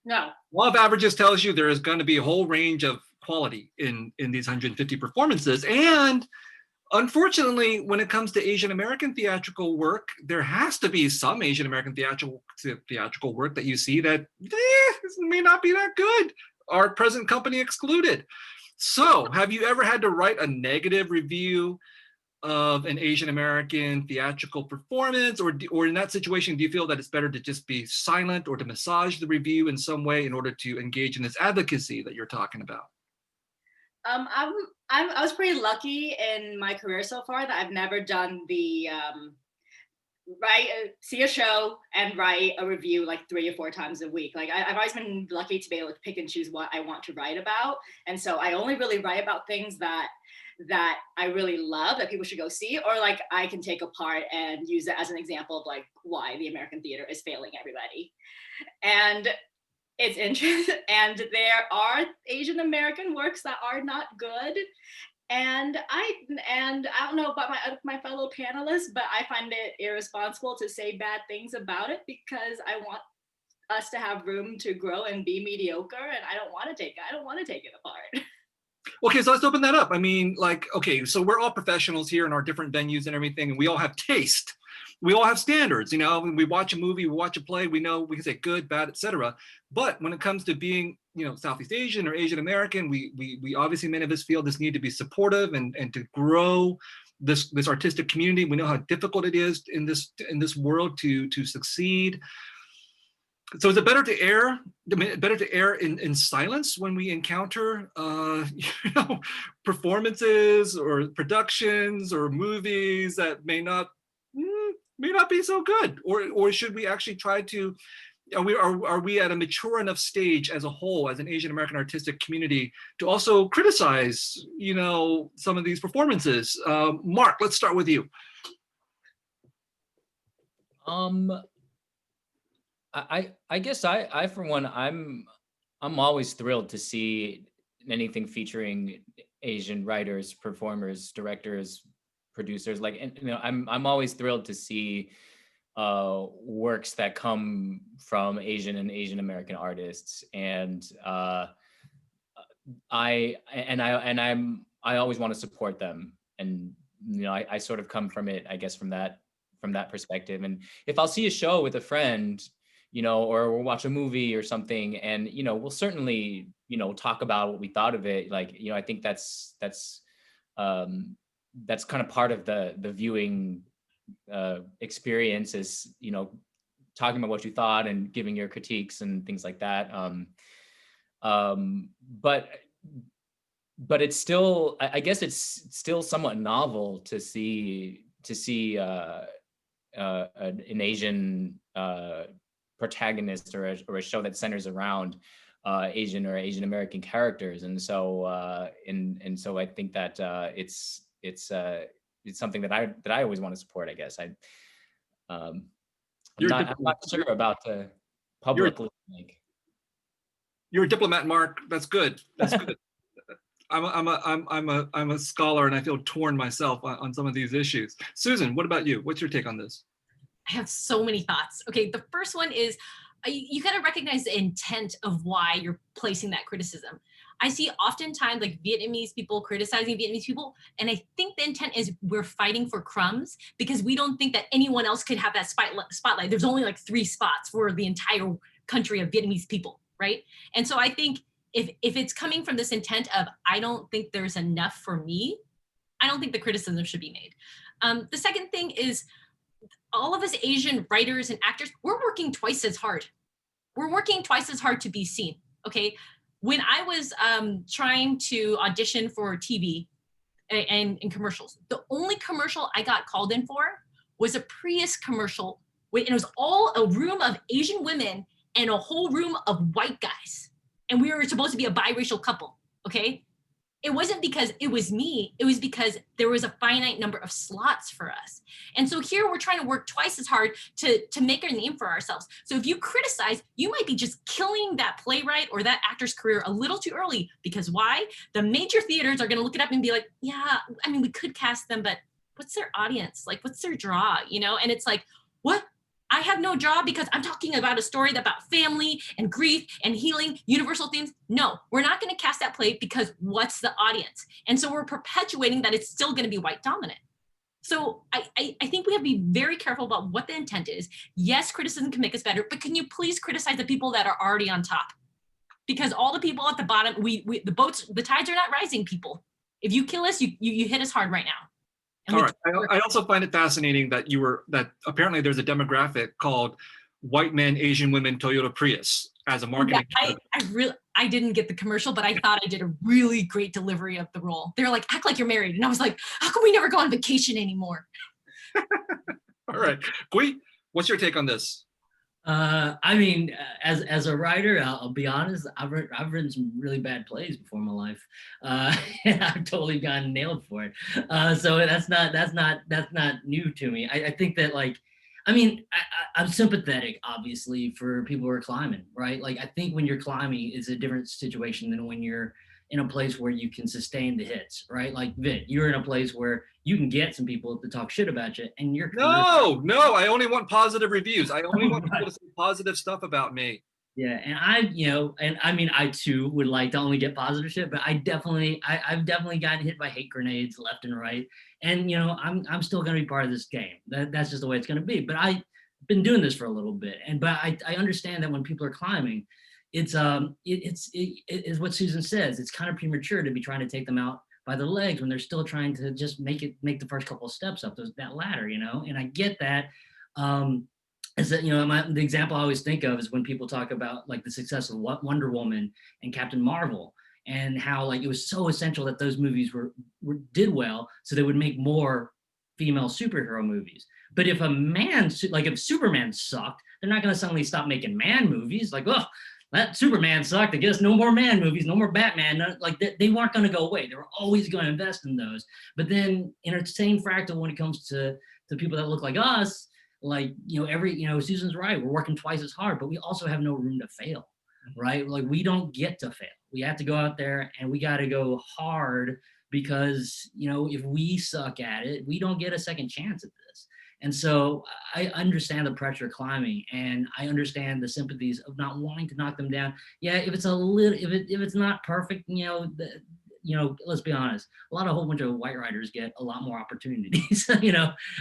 No. Law of averages tells you there is going to be a whole range of quality in these 150 performances. And unfortunately, when it comes to Asian American theatrical work, there has to be some Asian American theatrical work that you see that may not be that good, our present company excluded. So have you ever had to write a negative review of an Asian American theatrical performance, or in that situation, do you feel that it's better to just be silent or to massage the review in some way in order to engage in this advocacy that you're talking about? I was pretty lucky in my career so far that I've never done the see a show and write a review like 3 or 4 times a week. Like I've always been lucky to be able to pick and choose what I want to write about, and so I only really write about things that I really love, that people should go see, or like I can take apart and use it as an example of like why the American theater is failing everybody. And it's interesting, and there are Asian American works that are not good. And I don't know about my fellow panelists, but I find it irresponsible to say bad things about it, because I want us to have room to grow and be mediocre, and I don't want to take it apart. Okay, so let's open that up. I mean, like, okay, so we're all professionals here in our different venues and everything, and we all have taste. We all have standards, you know. When we watch a movie, we watch a play, we know we can say good, bad, etc. But when it comes to being, you know, Southeast Asian or Asian American, we obviously, many of us feel this need to be supportive and to grow this artistic community. We know how difficult it is in this world to succeed. So is it better to err in silence when we encounter you know, performances or productions or movies that may not be so good, or should we actually try to, are we at a mature enough stage as a whole, as an Asian American artistic community, to also criticize, you know, some of these performances? Marc, let's start with you. I guess I for one, I'm always thrilled to see anything featuring Asian writers, performers, directors, producers. Like, and, you know, I'm always thrilled to see works that come from Asian and Asian American artists. And I always want to support them. And you know, I sort of come from it, I guess, from that perspective. And if I'll see a show with a friend, you know, or we'll watch a movie or something, and, you know, we'll certainly, you know, talk about what we thought of it. Like, you know, I think that's kind of part of the viewing experience, is, you know, talking about what you thought and giving your critiques and things like that. But it's still, I guess it's still somewhat novel to see an Asian protagonist or a show that centers around Asian or Asian American characters, and so so I think that it's something that I always want to support. I guess I'm not sure about publicly. You're a diplomat, Marc. That's good. That's good. I'm a scholar, and I feel torn myself on some of these issues. Susan, what about you? What's your take on this? I have so many thoughts. Okay, the first one is you got to recognize the intent of why you're placing that criticism. I see oftentimes like Vietnamese people criticizing Vietnamese people, and I think the intent is we're fighting for crumbs because we don't think that anyone else could have that spotlight. There's only like 3 spots for the entire country of Vietnamese people, right? And so I think if it's coming from this intent of, I don't think there's enough for me, I don't think the criticism should be made. The second thing is, all of us Asian writers and actors, we're working twice as hard. We're working twice as hard to be seen, okay? When I was trying to audition for TV and commercials, the only commercial I got called in for was a Prius commercial, and it was all a room of Asian women and a whole room of white guys. And we were supposed to be a biracial couple, okay? It wasn't because it was me, it was because there was a finite number of slots for us. And so here we're trying to work twice as hard to make a name for ourselves. So if you criticize, you might be just killing that playwright or that actor's career a little too early, because why? The major theaters are gonna look it up and be like, yeah, I mean, we could cast them, but what's their audience? Like, what's their draw, you know? And it's like, what? I have no draw because I'm talking about a story about family and grief and healing, universal themes. No, we're not going to cast that play because what's the audience? And so we're perpetuating that it's still going to be white dominant. So I think we have to be very careful about what the intent is. Yes, criticism can make us better, but can you please criticize the people that are already on top? Because all the people at the bottom, the tides are not rising, people. If you kill us, you hit us hard right now. All right. I also find it fascinating that that apparently there's a demographic called white men, Asian women, Toyota Prius as a marketing. Yeah, I didn't get the commercial, but I thought I did a really great delivery of the role. They're like, act like you're married. And I was like, how come we never go on vacation anymore? All right. Qui, what's your take on this? I mean, as a writer, I'll be honest, I've written some really bad plays before in my life, and I've totally gotten nailed for it. So that's not new to me. I think that, like, I mean, I'm sympathetic, obviously, for people who are climbing, right? Like, I think when you're climbing, it's a different situation than when you're in a place where you can sustain the hits, right? Like, Vit, you're in a place where you can get some people to talk shit about you, and you're no, I only want positive reviews. I only want people to say positive stuff about me. Yeah, and I mean, I too would like to only get positive shit, but I've definitely gotten hit by hate grenades left and right, and I'm still gonna be part of this game. That's just the way it's gonna be. But I've been doing this for a little bit, but I understand that when people are climbing, it's what Susan says. It's kind of premature to be trying to take them out by the legs when they're still trying to just make the first couple of steps up that ladder, and I get that. Is that, the example I always think of is when people talk about, like, the success of Wonder Woman and Captain Marvel, and how, like, it was so essential that those movies did well so they would make more female superhero movies. But if if Superman sucked, they're not going to suddenly stop making man movies. Like, oh, that Superman sucked. I guess no more man movies, no more Batman. They weren't going to go away. They were always going to invest in those. But then in a same fractal, when it comes to people that look like us, like, Susan's right. We're working twice as hard, but we also have no room to fail, right? Like, we don't get to fail. We have to go out there and we got to go hard, because, if we suck at it, we don't get a second chance at this. And so I understand the pressure of climbing, and I understand the sympathies of not wanting to knock them down. Yeah, if it's if it's not perfect, let's be honest, a whole bunch of white writers get a lot more opportunities,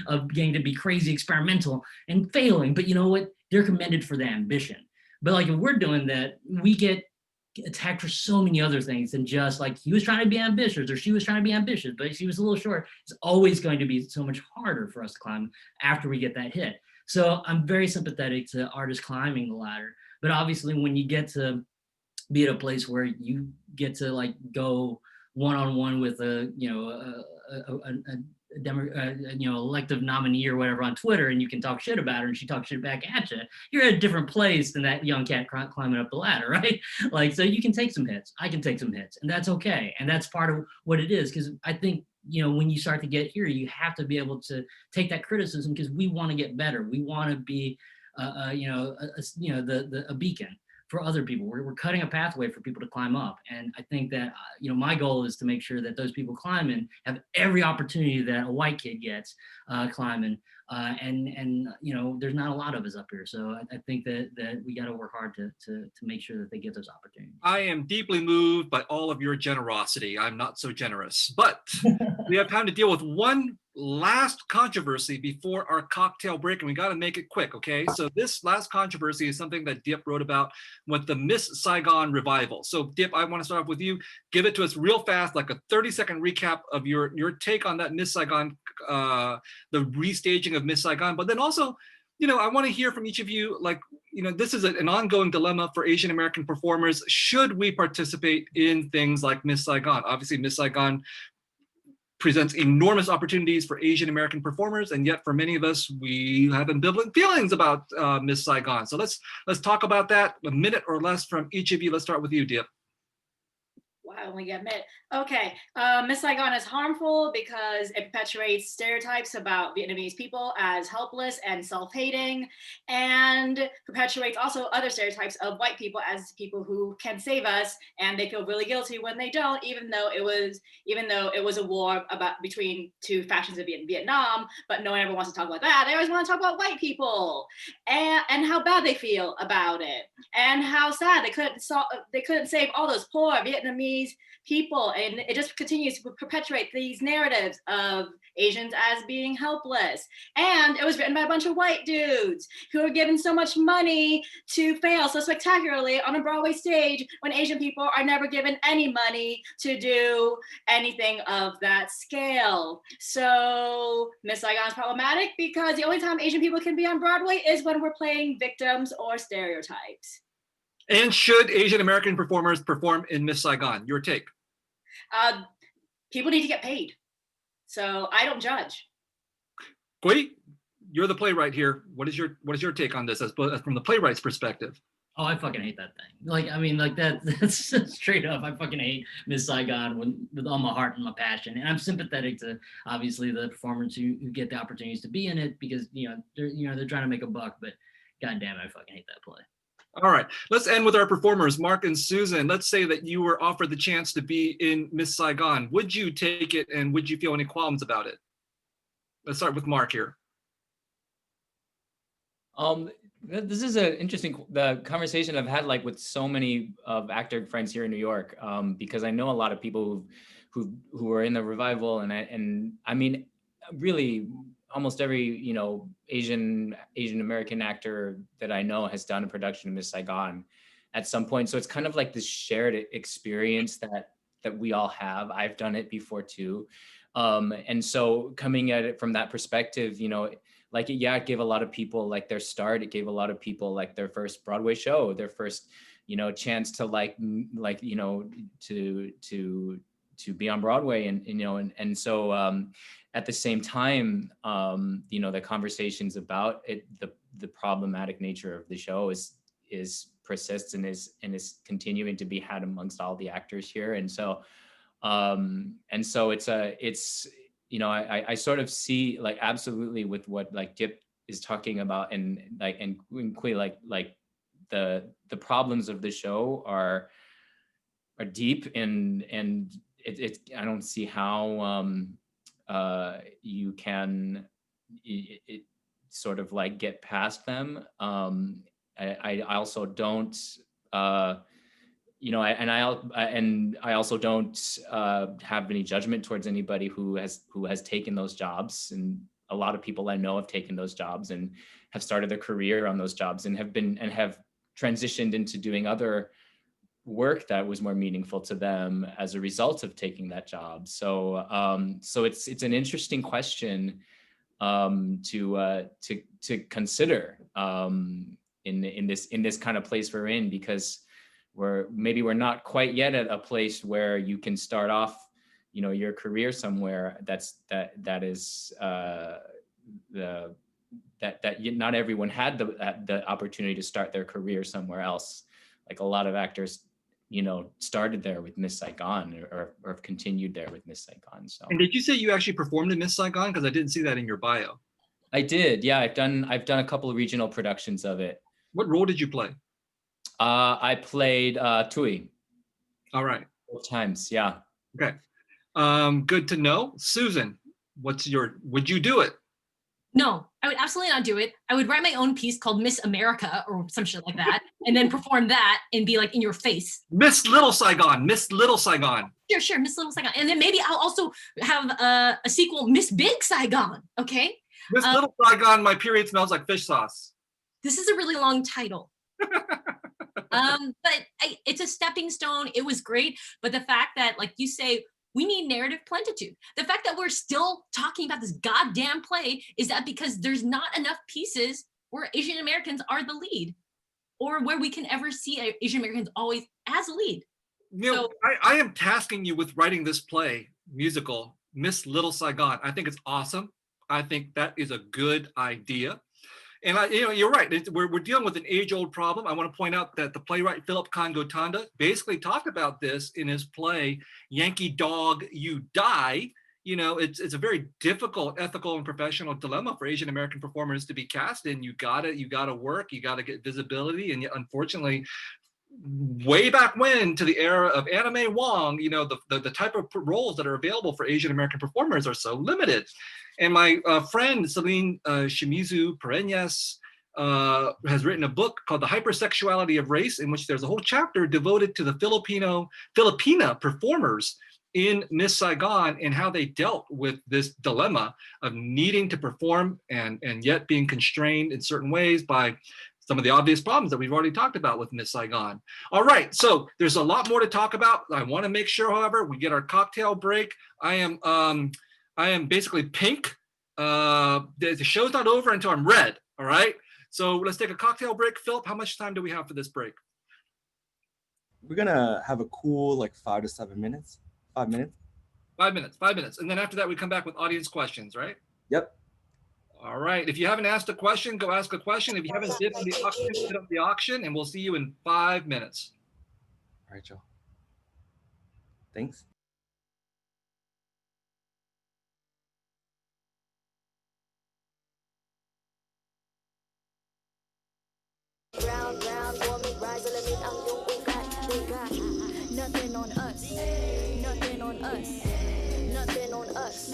of getting to be crazy experimental and failing. But you know what? They're commended for the ambition. But, like, if we're doing that, we get attacked for so many other things than just, like, he was trying to be ambitious or she was trying to be ambitious, but she was a little short. It's always going to be so much harder for us to climb after we get that hit. So I'm very sympathetic to artists climbing the ladder. But obviously, when you get to be at a place where you get to, like, go one-on-one with elective nominee or whatever on Twitter, and you can talk shit about her and she talks shit back at you, you're at a different place than that young cat climbing up the ladder, right? Like, so you can take some hits. I can take some hits, and that's okay. And that's part of what it is, because I think, when you start to get here, you have to be able to take that criticism, because we want to get better. We want to be, a beacon for other people. We're cutting a pathway for people to climb up. And I think that, my goal is to make sure that those people climbing have every opportunity that a white kid gets climbing. And there's not a lot of us up here. So I think that we got to work hard to make sure that they get those opportunities. I am deeply moved by all of your generosity. I'm not so generous, but we have time to deal with one last controversy before our cocktail break, and we got to make it quick, okay? So this last controversy is something that Diep wrote about with the Miss Saigon revival. So Diep, I want to start off with you. Give it to us real fast, like a 30-second recap of your take on that Miss Saigon, the restaging of Miss Saigon. But then also, I want to hear from each of you, like, this is an ongoing dilemma for Asian American performers. Should we participate in things like Miss Saigon? Obviously, Miss Saigon presents enormous opportunities for Asian American performers, and yet for many of us, we have ambivalent feelings about Miss Saigon. So let's talk about that. A minute or less from each of you. Let's start with you, Diep. Wow, I only get a minute. Okay, Miss Saigon is harmful because it perpetuates stereotypes about Vietnamese people as helpless and self-hating, and perpetuates also other stereotypes of white people as people who can save us, and they feel really guilty when they don't, even though it was a war between two factions of Vietnam, but no one ever wants to talk about that. They always want to talk about white people and how bad they feel about it, and how sad they couldn't save all those poor Vietnamese people, and it just continues to perpetuate these narratives of Asians as being helpless. And it was written by a bunch of white dudes who were given so much money to fail so spectacularly on a Broadway stage when Asian people are never given any money to do anything of that scale. So Miss Saigon is problematic because the only time Asian people can be on Broadway is when we're playing victims or stereotypes. And should Asian American performers perform in Miss Saigon? Your take. People need to get paid, so I don't judge. Qui, you're the playwright here. What is your take on this as from the playwright's perspective? Oh, I fucking hate that thing. That's straight up. I fucking hate Miss Saigon with all my heart and my passion. And I'm sympathetic to obviously the performers who get the opportunities to be in it because they're trying to make a buck. But goddamn, I fucking hate that play. All right, let's end with our performers, Marc and Susan. Let's say that you were offered the chance to be in Miss Saigon. Would you take it, and would you feel any qualms about it? Let's start with Marc here. This is the conversation I've had with so many actor friends here in New York, because I know a lot of people who are in the revival, and I mean, really, almost every Asian American actor that I know has done a production of Miss Saigon at some point. So it's kind of like this shared experience that we all have. I've done it before too, and so coming at it from that perspective, it gave a lot of people their start. It gave a lot of people their first Broadway show, their first chance to be on Broadway, and so at the same time, the conversations about it, the problematic nature of the show persists and is continuing to be had amongst all the actors here, and so it's I sort of see absolutely with what Diep is talking about, and Qui, the problems of the show are deep, and I don't see how you can sort of get past them. I also don't, I also don't have any judgment towards anybody who has taken those jobs, and a lot of people I know have taken those jobs and have started their career on those jobs and have transitioned into doing other work that was more meaningful to them as a result of taking that job. So it's an interesting question to consider in this kind of place we're in, because we're not quite yet at a place where you can start off your career somewhere that not everyone had the opportunity to start their career somewhere else. A lot of actors started there with Miss Saigon or have continued there with Miss Saigon. So. And did you say you actually performed in Miss Saigon? Because I didn't see that in your bio. I did. Yeah, I've done a couple of regional productions of it. What role did you play? I played Tui. All right. Both times, yeah. Okay. Good to know. Susan, would you do it? No, I would absolutely not do it. I would write my own piece called Miss America or some shit like that, and then perform that and be like in your face. Miss Little Saigon, Miss Little Saigon. Sure, Miss Little Saigon. And then maybe I'll also have a sequel, Miss Big Saigon, okay? Miss Little Saigon, my period smells like fish sauce. This is a really long title. But it's a stepping stone. It was great. But the fact that, like you say, we need narrative plentitude. The fact that we're still talking about this goddamn play is that because there's not enough pieces where Asian Americans are the lead, or where we can ever see Asian Americans always as a lead. You know, I am tasking you with writing this play, musical, Miss Little Saigon. I think it's awesome. I think that is a good idea. And you're right. We're dealing with an age-old problem. I want to point out that the playwright Philip Kangotanda basically talked about this in his play Yankee Dog, You Die. You know, it's a very difficult ethical and professional dilemma for Asian American performers to be cast in. You gotta work, you gotta get visibility, and yet unfortunately, way back when, to the era of Anime Wong, you know, the type of roles that are available for Asian American performers are so limited. And my friend Celine Shimizu Pereñas has written a book called The Hypersexuality of Race, in which there's a whole chapter devoted to the Filipina performers in Miss Saigon and how they dealt with this dilemma of needing to perform and yet being constrained in certain ways by some of the obvious problems that we've already talked about with Miss Saigon. All right, so there's a lot more to talk about. I want to make sure, however, we get our cocktail break. I am basically pink. The show's not over until I'm red, all right? So let's take a cocktail break. Philip, how much time do we have for this break? We're gonna have a cool like 5 to 7 minutes. 5 minutes. 5 minutes, 5 minutes. And then after that, we come back with audience questions, right? Yep. All right, if you haven't asked a question, go ask a question. If you haven't bid on the auction, bid on the auction, and we'll see you in 5 minutes. All right, Joe. Thanks. Brown woman, rise and let me ang iyong ugat. They got nothing on us, nothing on us, nothing on us.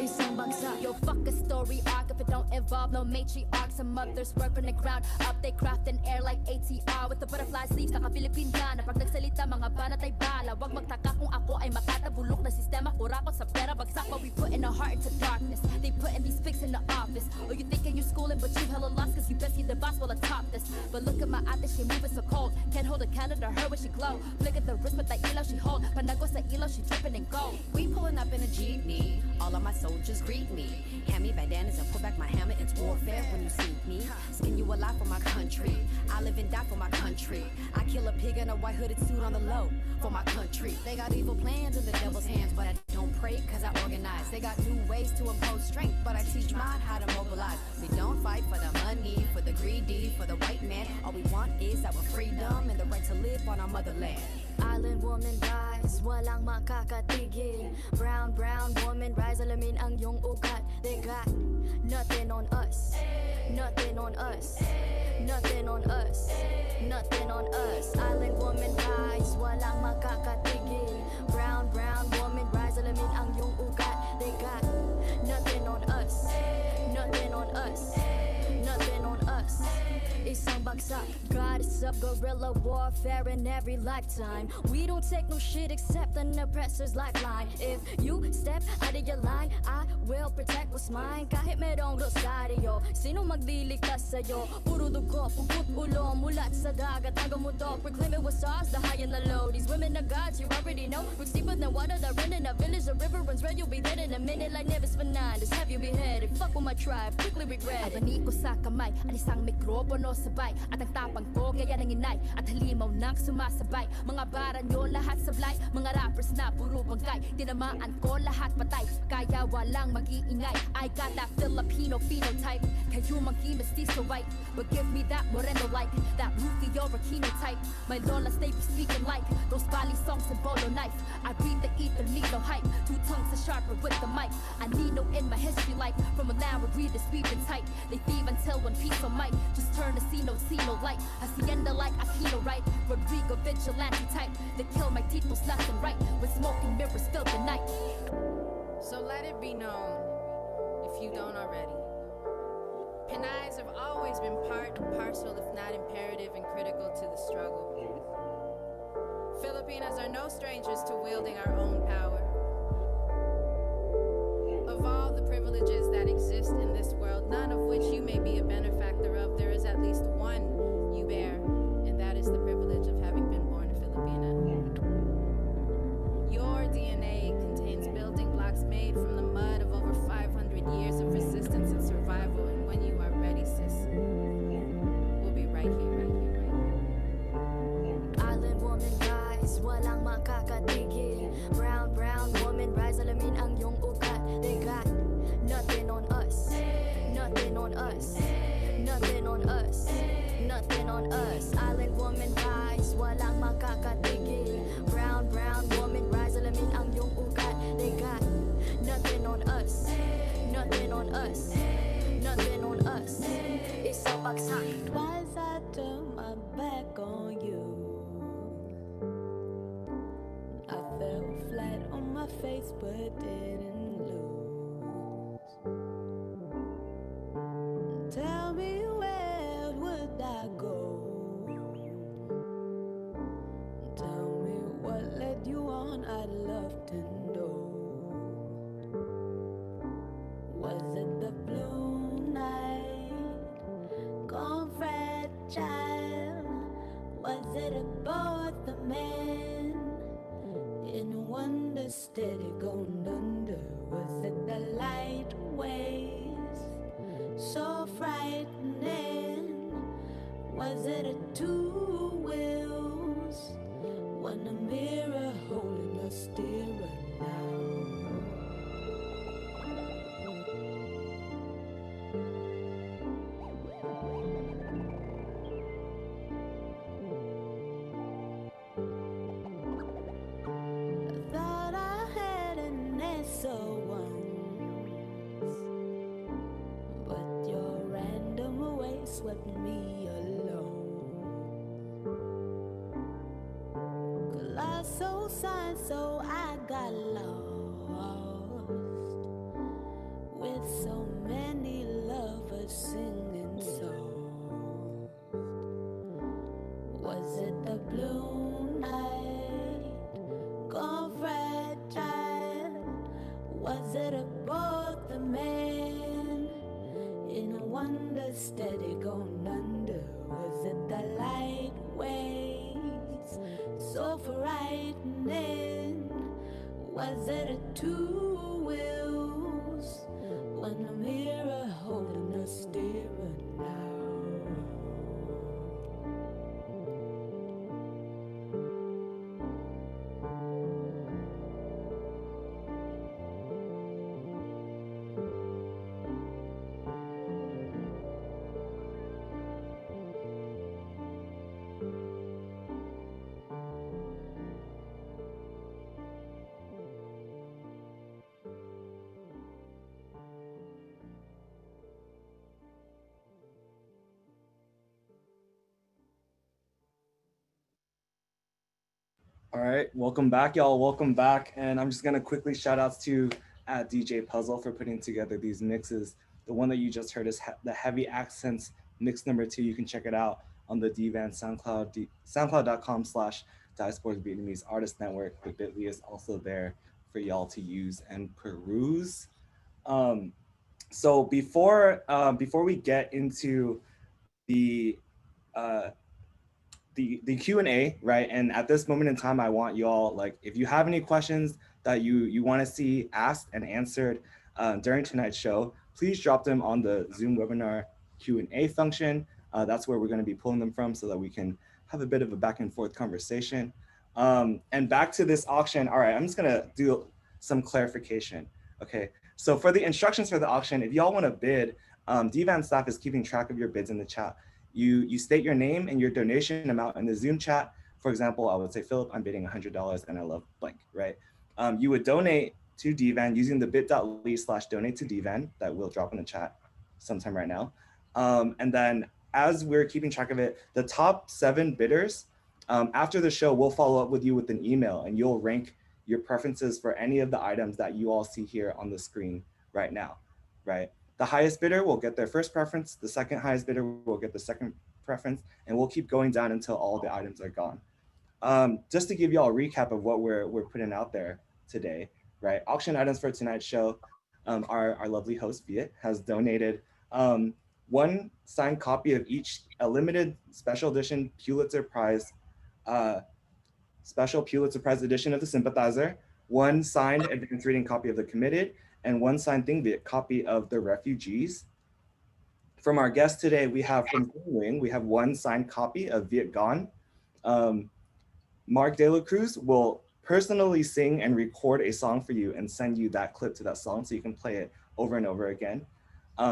Isang bagsak. Yo, fuck a story arc if it don't involve no matriarch. Some mothers work on the ground up, they craft an air like ATR with the butterfly sleeves. Naka-Philippine ka na pag nagsalita mga banat ay bala. Wag magtaka kung ako ay makatabulok na sistema. Kurakot sa pera bagsak, but we put in our heart into darkness. They putting these pigs in the office. Or you thinking you're schooling, but you hella lost cause you best see the boss while I top this. But look at my ate, she moving so cold. Can't hold a candle to her when she glow. Flick at the wrist with that ilaw she hold. Panago sa ilaw, she dripping in gold. We pulling up in a jeepney. All of my soldiers greet me. Hand me bandanas and pull back my hammer. It's warfare when you see me. Skin you alive for my country. I live and die for my country. I kill a pig in a white hooded suit on the low for my country. They got evil plans in the devil's hands, but I don't pray cause I organize. They got new ways to impose strength, but I teach mine how to mobilize. We don't fight for the money, for the greedy, for the white man. All we want is our freedom and the right to live on our motherland. Island woman rise, walang makakatigil. Brown woman rise, alamin ang iyong ugat. They got nothing on us, nothing on us, nothing on us, nothing on us. Island woman rise, walang makakatigil. Brown woman rise, alamin ang iyong ugat. They got nothing on us, nothing on us, nothing on us. Isang bagsak, goddess of guerrilla warfare in every lifetime. We don't take no shit except an oppressor's lifeline. If you step out of your line, I will protect what's mine. Kahit merong rosaryo, sino magliligtas sa'yo? Puro dugo, pugot ulo, mulat sa dagat hanggang mundo. Proclaim it was ours, the high and the low. These women are gods, you already know. Roots deeper than water that run in a village. The river runs red, you'll be dead in a minute like Nevis Fernandez. Have you beheaded? Fuck with my tribe, quickly regret it. Abani ko sa kamay, anisang mikropono sabay. At ang tapang ko gaya ng inay. At halimaw nang sumasabay. Mga baran nyo lahat sablay. Mga rappers na puro bangkay. Tinamaan ko lahat patay. Kaya walang mag-iingay. I got that Filipino phenotype. Kayo monkey mestizo white. But give me that moreno like. That Rufio Aquino type. My Lola stay speaking like. Those Bali songs and bolo knife. I breathe the ether, need no hype. Two tongues are sharper with the mic. I need no in my history like. From a now read the sweeping tight. They thieve until one piece of mic. Just turn to see no light. Hacienda like Aquino right. Rodrigo vigilante type. They kill my titles left and right. With smoking mirrors fill the night. So let it be known, if you don't already, Canines have always been part and parcel, if not imperative and critical to the struggle. Filipinos are no strangers to wielding our own power. Of all the privileges that exist in this world, none of which you may be a benefactor of, there is at least one you bear, and that is the privilege of having been born a Filipina. Your DNA contains building blocks made from the mud of over 500 years of resistance and survival, and when you are ready, sis, we'll be right here, right here, right here. Island woman rise, walang makakatigil. Brown, brown woman rise, alamin ang iyong ugat. They got nothing on us, nothing on us, nothing on us, nothing on us. Island woman rise, walang makakatigil. Brown, brown woman rise, alamin ang iyong ugat. They got nothing on us, nothing on us, nothing on us. Isa bagsak. Twice I turned my back on you. I fell flat on my face but didn't lose. Tell me where would I go? Tell me what led you on, I'd love to know. Was it the blue night, gone fragile? Was it aboard the man, in wonder steady gone under? Was it the light waves, so frightening? Was it a two wheels, one a mirror holding a steerer now? Thought I had an answer once, but your random way swept me alone. Colossal sign, so I got lost with so many lovers singing songs. Was it the blue night, gone fragile? Was it aboard the man, in wonder steady gone under? Was it the light waves, so frightening? Was it a two wheels, one a mirror holding a steerer now? All right, welcome back, y'all. Welcome back. And I'm just gonna quickly shout outs to at DJ Puzzle for putting together these mixes. The one that you just heard is the Heavy Accents mix number 2. You can check it out on the DVAN SoundCloud, soundcloud.com/Diasporic Vietnamese Artists Network. The bit.ly is also there for y'all to use and peruse. So before we get into the Q&A, right? And at this moment in time, I want y'all, like, if you have any questions that you want to see asked and answered during tonight's show, please drop them on the Zoom webinar Q&A function. That's where we're going to be pulling them from so that we can have a bit of a back and forth conversation. And back to this auction. All right, I'm just going to do some clarification. Okay, so for the instructions for the auction, if y'all want to bid, DVAN staff is keeping track of your bids in the chat. You state your name and your donation amount in the Zoom chat. For example, I would say, Philip, I'm bidding $100 and I love blank, right? You would donate to DVAN using the bit.ly/donate to DVAN that we'll drop in the chat sometime right now. And then as we're keeping track of it, the top 7 bidders, after the show, we'll follow up with you with an email and you'll rank your preferences for any of the items that you all see here on the screen right now, right? The highest bidder will get their first preference. The second highest bidder will get the second preference, and we'll keep going down until all the items are gone. Just to give you all a recap of what we're putting out there today, right? Auction items for tonight's show. Our lovely host, Viet, has donated one signed copy of each, a limited special edition Pulitzer-prize, special Pulitzer-prize edition of The Sympathizer, one signed advanced reading copy of The Committed, and one signed Thing Viet copy of The Refugees. From our guest today, we have from Qui Nguyen, we have one signed copy of Viet Gone. Marc delaCruz will personally sing and record a song for you and send you that clip to that song so you can play it over and over again.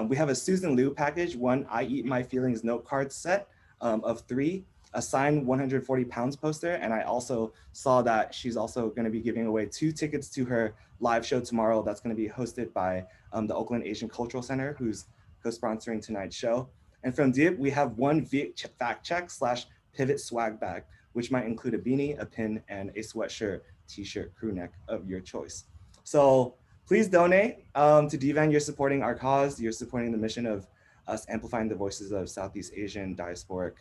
We have a Susan Lieu package, one I Eat My Feelings note card set of 3, a signed 140 pounds poster, and I also saw that she's also going to be giving away 2 tickets to her live show tomorrow that's going to be hosted by the Oakland Asian Cultural Center, who's co-sponsoring tonight's show. And from Diep, we have one Viet fact check / pivot swag bag, which might include a beanie, a pin, and a sweatshirt, t-shirt, crew neck of your choice. So please donate to DVAN. You're supporting our cause. You're supporting the mission of us amplifying the voices of Southeast Asian, diasporic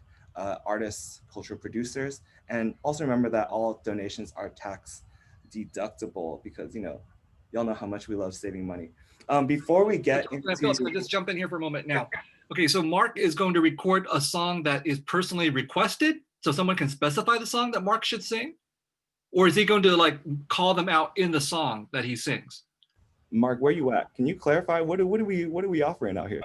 artists, cultural producers. And also remember that all donations are tax deductible because, you know, y'all know how much we love saving money. Before we get into... I'll just jump in here for a moment now. Okay, so Marc is going to record a song that is personally requested, so someone can specify the song that Marc should sing? Or is he going to like call them out in the song that he sings? Marc, where you at? Can you clarify? What are we offering out here?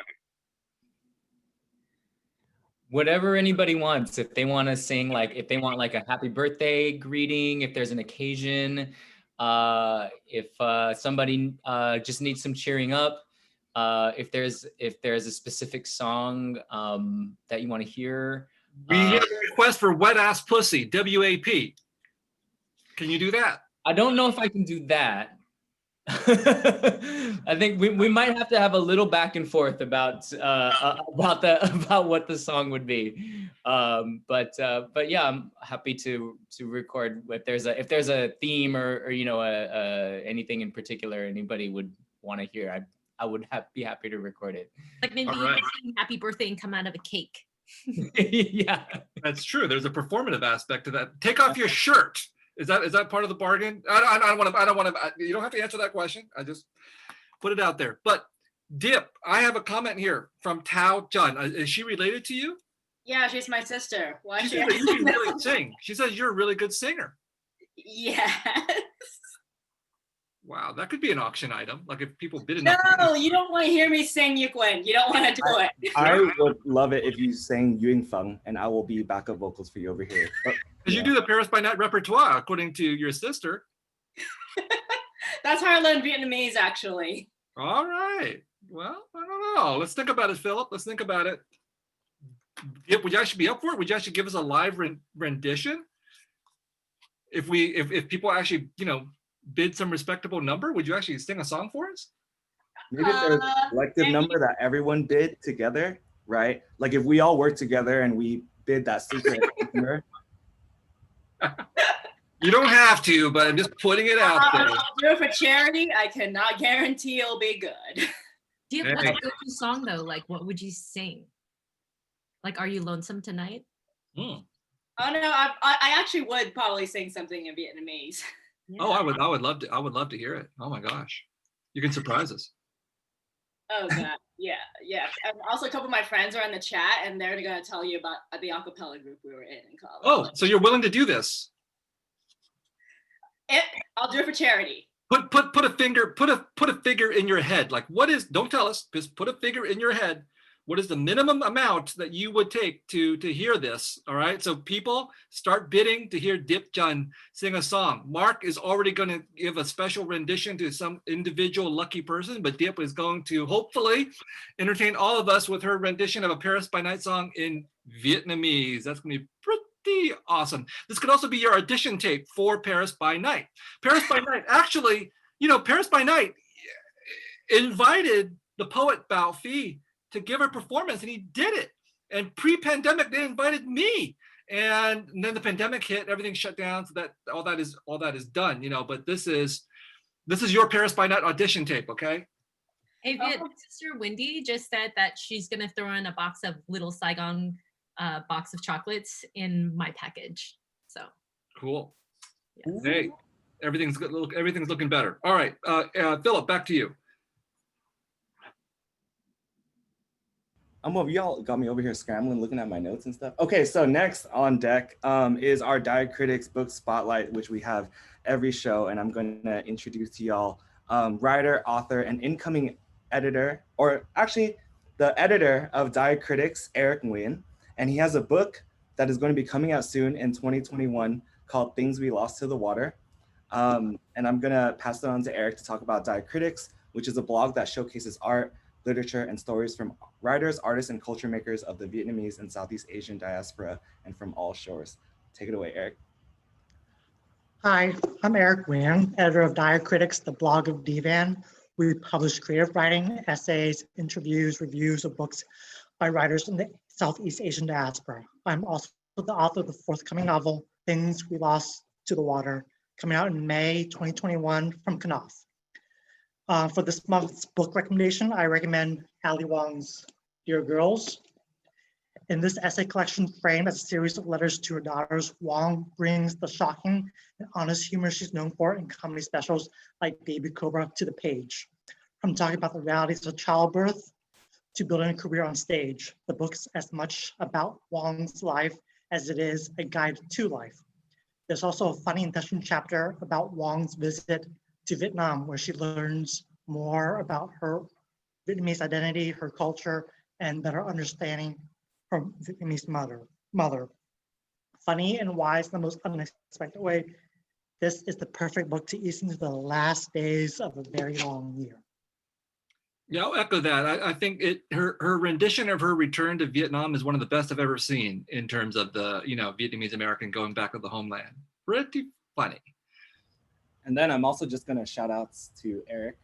Whatever anybody wants. If they want to sing, like if they want like a happy birthday greeting, if there's an occasion, if somebody just needs some cheering up, if there's a specific song that you want to hear. We have a request for wet ass pussy, WAP. Can you do that? I don't know if I can do that. I think we might have to have a little back and forth about what the song would be. But yeah, I'm happy to record if there's a theme or you know anything in particular anybody would want to hear. I would be happy to record it. Like maybe you sing happy birthday and come out of a cake. Yeah, that's true. There's a performative aspect to that. Take off your shirt. Is that part of the bargain? I don't want to. You don't have to answer that question. I just put it out there. But Diep, I have a comment here from Tao Jun. Is she related to you? Yeah, she's my sister. Why? She says that you can really sing. She says you're a really good singer. Yes. Wow, that could be an auction item. Like if people bid enough. No, you don't want to hear me sing Yu Nguyen. You don't want to do it. I would love it if you sang Yuing Feng, and I will be backup vocals for you over here. Because you do the Paris by Night repertoire, according to your sister. That's how I learned Vietnamese, actually. All right. Well, I don't know. Let's think about it, Philip. Let's think about it. Would you actually be up for it? Would you actually give us a live rendition? If people actually, you know, bid some respectable number, would you actually sing a song for us? Maybe if there's a collective number that everyone bid together, right? Like if we all work together and we bid that secret number. You don't have to, but I'm just putting it out there. I'll do it for charity. I cannot guarantee it'll be good. Do you have what's a go-to song though? Like, what would you sing? Like, Are You Lonesome Tonight? Oh no, I actually would probably sing something in Vietnamese. Yeah. Oh, I would love to hear it. Oh my gosh, you can surprise us. Oh god, yeah. And also a couple of my friends are in the chat, and they're gonna tell you about the a cappella group we were in college. Oh, so you're willing to do this? I'll do it for charity. Put a figure in your head. Like what is? Don't tell us. Just put a figure in your head. What is the minimum amount that you would take to hear this? All right. So people start bidding to hear Diep Tran sing a song. Marc is already going to give a special rendition to some individual lucky person, but Diep is going to hopefully entertain all of us with her rendition of a Paris by Night song in Vietnamese. That's going to be pretty awesome. This could also be your audition tape for Paris by Night. Paris by Night, actually, you know, Paris by Night invited the poet Bao Phi to give a performance, and he did it. And pre-pandemic, they invited me, and then the pandemic hit, everything shut down, so that all that is done, you know. But this is your Paris by Night audition tape, okay? Hey, Sister Wendy just said that she's gonna throw in a box of Little Saigon box of chocolates in my package. So Cool. yes. Hey, everything's good. Everything's looking better. All right, Philip, back to you. Y'all got me over here scrambling, looking at my notes and stuff. Okay, so next on deck is our Diacritics book spotlight, which we have every show, and I'm going to introduce to y'all writer, author, and incoming editor, or actually the editor of Diacritics, Qui Nguyen, and he has a book that is going to be coming out soon in 2021 called Things We Lost to the Water. And I'm going to pass it on to Eric to talk about Diacritics, which is a blog that showcases art, literature, and stories from writers, artists, and culture makers of the Vietnamese and Southeast Asian diaspora and from all shores. Take it away, Eric. Hi, I'm Eric Nguyen, editor of Diacritics, the blog of DVAN. We publish creative writing, essays, interviews, reviews of books by writers in the Southeast Asian diaspora. I'm also the author of the forthcoming novel, Things We Lost to the Water, coming out in May 2021 from Knopf. For this month's book recommendation, I recommend Ali Wong's Dear Girls. In this essay collection framed as a series of letters to her daughters, Wong brings the shocking and honest humor she's known for in comedy specials like Baby Cobra to the page. From talking about the realities of childbirth to building a career on stage, the book's as much about Wong's life as it is a guide to life. There's also a funny and touching chapter about Wong's visit to Vietnam, where she learns more about her Vietnamese identity, her culture, and better understanding her Vietnamese mother. Funny and wise in the most unexpected way, this is the perfect book to ease into the last days of a very long year. Yeah, I'll echo that. I think her rendition of her return to Vietnam is one of the best I've ever seen in terms of the Vietnamese American going back to the homeland. Pretty funny. And then I'm also just going to shout outs to Eric,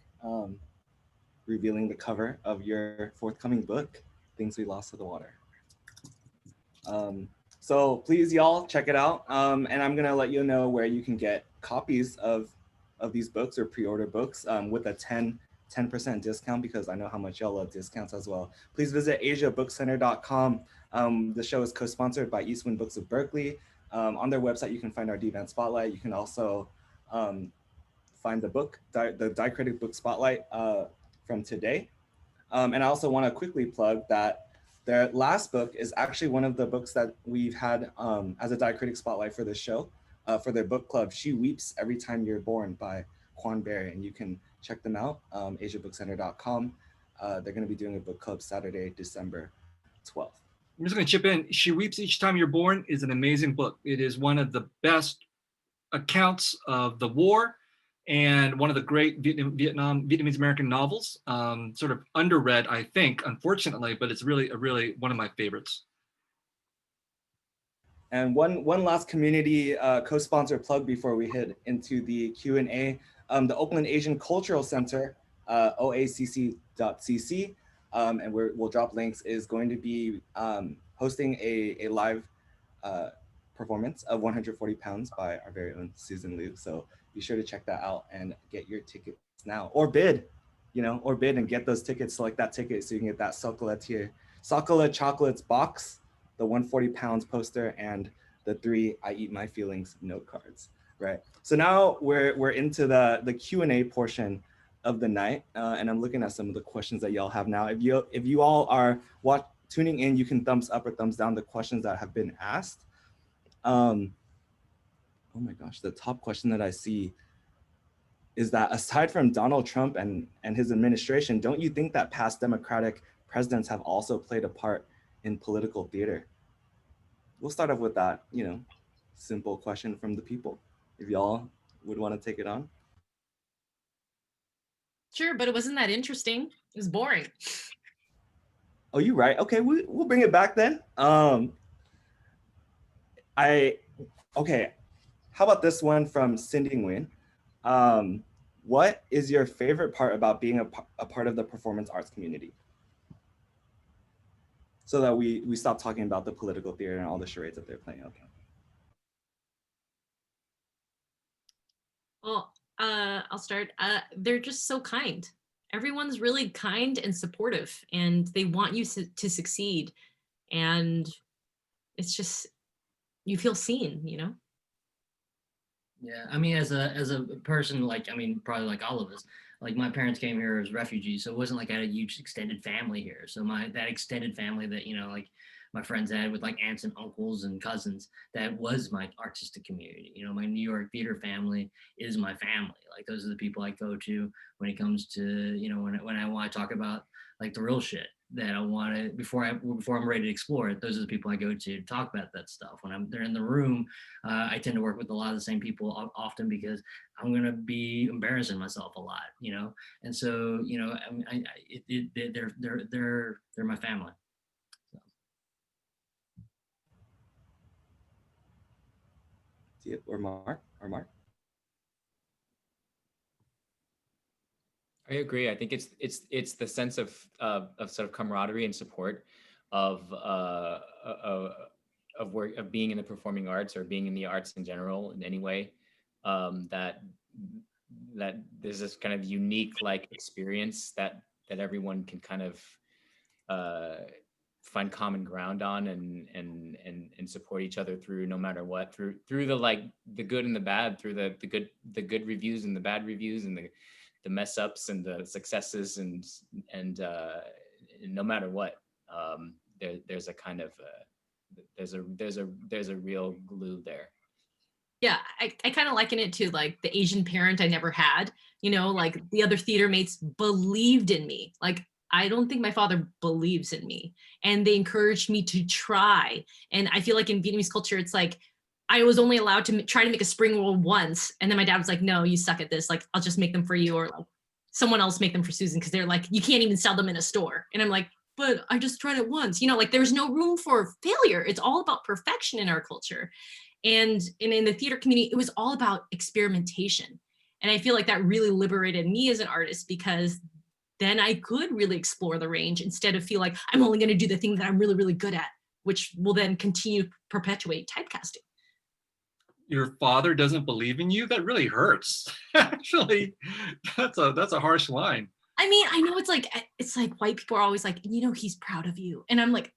revealing the cover of your forthcoming book, Things We Lost to the Water. So please, y'all, check it out. And I'm going to let you know where you can get copies of these books or pre-order books with a 10% discount, because I know how much y'all love discounts as well. Please visit asiabookcenter.com. The show is co-sponsored by Eastwind Books of Berkeley. On their website, you can find our DVAN Spotlight. You can also find the book, the Diacritic Book Spotlight from today. And I also want to quickly plug that their last book is actually one of the books that we've had as a Diacritic Spotlight for this show, for their book club, She Weeps Every Time You're Born by Quan Berry. And you can check them out, asiabookcenter.com. They're going to be doing a book club Saturday, December 12th. I'm just going to chip in. She Weeps Each Time You're Born is an amazing book. It is one of the best accounts of the war and one of the great Vietnamese American novels. Sort of underread, I think, unfortunately, but it's really one of my favorites. And one last community co-sponsor plug before we head into the Q&A. The Oakland Asian Cultural Center, oacc.cc, and we'll drop links, is going to be hosting a live performance of 140 Pounds by our very own Susan Lieu. So be sure to check that out and get your tickets now, or bid and get those tickets, select that ticket so you can get that Sokola Chocolates box, the 140 Pounds poster, and the 3 I Eat My Feelings note cards, right? So now we're into the Q&A portion of the night, and I'm looking at some of the questions that y'all have now. If you all are tuning in, you can thumbs up or thumbs down the questions that have been asked. Oh my gosh, the top question that I see is that aside from Donald Trump and his administration, don't you think that past Democratic presidents have also played a part in political theater? We'll start off with that, simple question from the people. If y'all would want to take it on. Sure, but it wasn't that interesting. It was boring. Oh, you're right. Okay, we'll bring it back then. Okay, how about this one from Cindy Nguyen? What is your favorite part about being a part of the performance arts community? So that we stop talking about the political theater and all the charades that they're playing. Okay. Well, I'll start. They're just so kind. everyone's really kind and supportive, and they want you to succeed. And it's just, you feel seen, you know? Yeah, I mean, as a person, like, I mean, probably like all of us, like my parents came here as refugees, so it wasn't like I had a huge extended family here. So that extended family that, you know, like my friends had with like aunts and uncles and cousins, that was my artistic community. You know, my New York theater family is my family. Like those are the people I go to when it comes to, you know, when I want to talk about like the real shit that I want to, before I'm ready to explore it. Those are the people I go to talk about that stuff. When they're in the room, I tend to work with a lot of the same people often because I'm going to be embarrassing myself a lot, you know? And so, you know, they're my family. So. Diep or Marc? I agree. I think it's the sense of sort of camaraderie and support of work, of being in the performing arts or being in the arts in general in any way, that there's this kind of unique like experience that everyone can kind of find common ground on and support each other through, no matter what, through the like the good and the bad, through the good reviews and the bad reviews and the mess ups and the successes and no matter what, there's a kind of there's a real glue there. Yeah, I kind of liken it to like the Asian parent I never had, you know, like the other theater mates believed in me. Like, I don't think my father believes in me, and they encouraged me to try. And I feel like in Vietnamese culture, it's like, I was only allowed to try to make a spring roll once. And then my dad was like, no, you suck at this. Like, I'll just make them for you, or like someone else make them for Susan. Cause they're like, you can't even sell them in a store. And I'm like, but I just tried it once, you know, like there's no room for failure. It's all about perfection in our culture. And in the theater community, it was all about experimentation. And I feel like that really liberated me as an artist, because then I could really explore the range instead of feel like I'm only going to do the thing that I'm really, really good at, which will then continue to perpetuate typecasting. Your father doesn't believe in you? That really hurts. Actually, that's a harsh line. I mean, I know it's like white people are always like, you know, he's proud of you. And I'm like,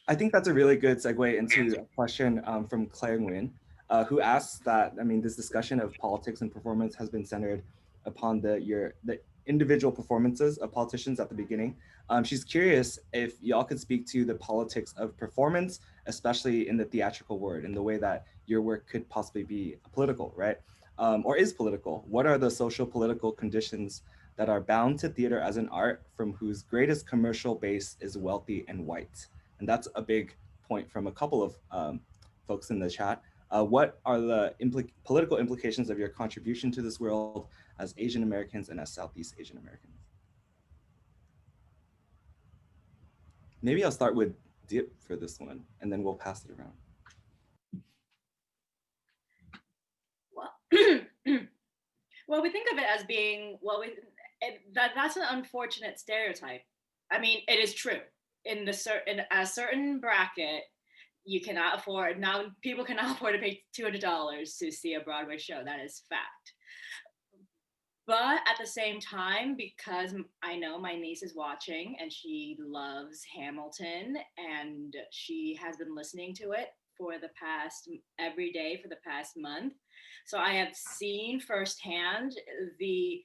I think that's a really good segue into a question from Qui Nguyen, who asks that, I mean, this discussion of politics and performance has been centered upon the individual performances of politicians at the beginning. She's curious if y'all could speak to the politics of performance, especially in the theatrical world, in the way that your work could possibly be political, right? Or is political. What are the social political conditions that are bound to theater as an art from whose greatest commercial base is wealthy and white? And that's a big point from a couple of folks in the chat. What are the political implications of your contribution to this world as Asian Americans and as Southeast Asian Americans? Maybe I'll start with Diep for this one, and then we'll pass it around. Well, we think of it as being, that's an unfortunate stereotype. I mean, it is true. In a certain bracket, you cannot afford, now people cannot afford to pay $200 to see a Broadway show. That is fact. But at the same time, because I know my niece is watching and she loves Hamilton and she has been listening to it every day for the past month. So I have seen firsthand the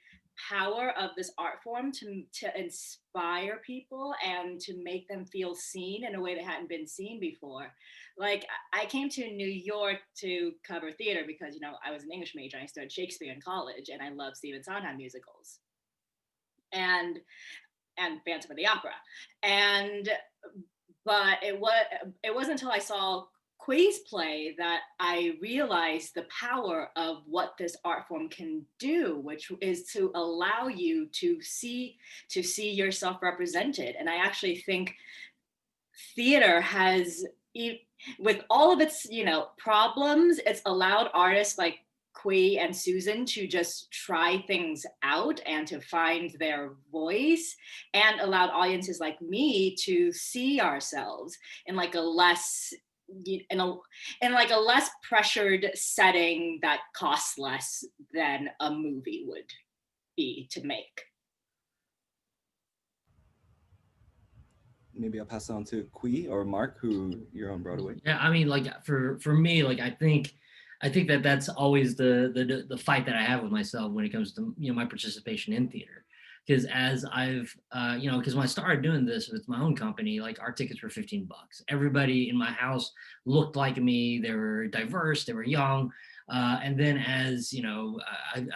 power of this art form to inspire people and to make them feel seen in a way that hadn't been seen before. Like, I came to New York to cover theater because, you know, I was an English major and I studied Shakespeare in college, and I love Stephen Sondheim musicals and Phantom of the Opera. But it wasn't until I saw Qui's play that I realized the power of what this art form can do, which is to allow you to see yourself represented. And I actually think theater has, with all of its, you know, problems, it's allowed artists like Qui and Susan to just try things out and to find their voice, and allowed audiences like me to see ourselves in like a less in like a less pressured setting that costs less than a movie would be to make. Maybe I'll pass it on to Qui or Mark, who you're on Broadway. Yeah, I mean, like for me, like I think that that's always the fight that I have with myself when it comes to, you know, my participation in theater. Because as I've, you know, because when I started doing this with my own company, like our tickets were $15. Everybody in my house looked like me. They were diverse. They were young. And then as, you know,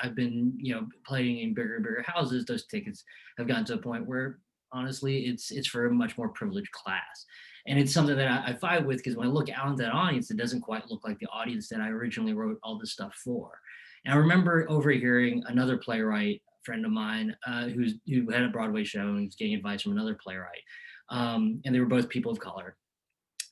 I've been, you know, playing in bigger and bigger houses, those tickets have gotten to a point where honestly, it's for a much more privileged class. And it's something that I fight with, because when I look out into that audience, it doesn't quite look like the audience that I originally wrote all this stuff for. And I remember overhearing another playwright friend of mine who had a Broadway show and was getting advice from another playwright. And they were both people of color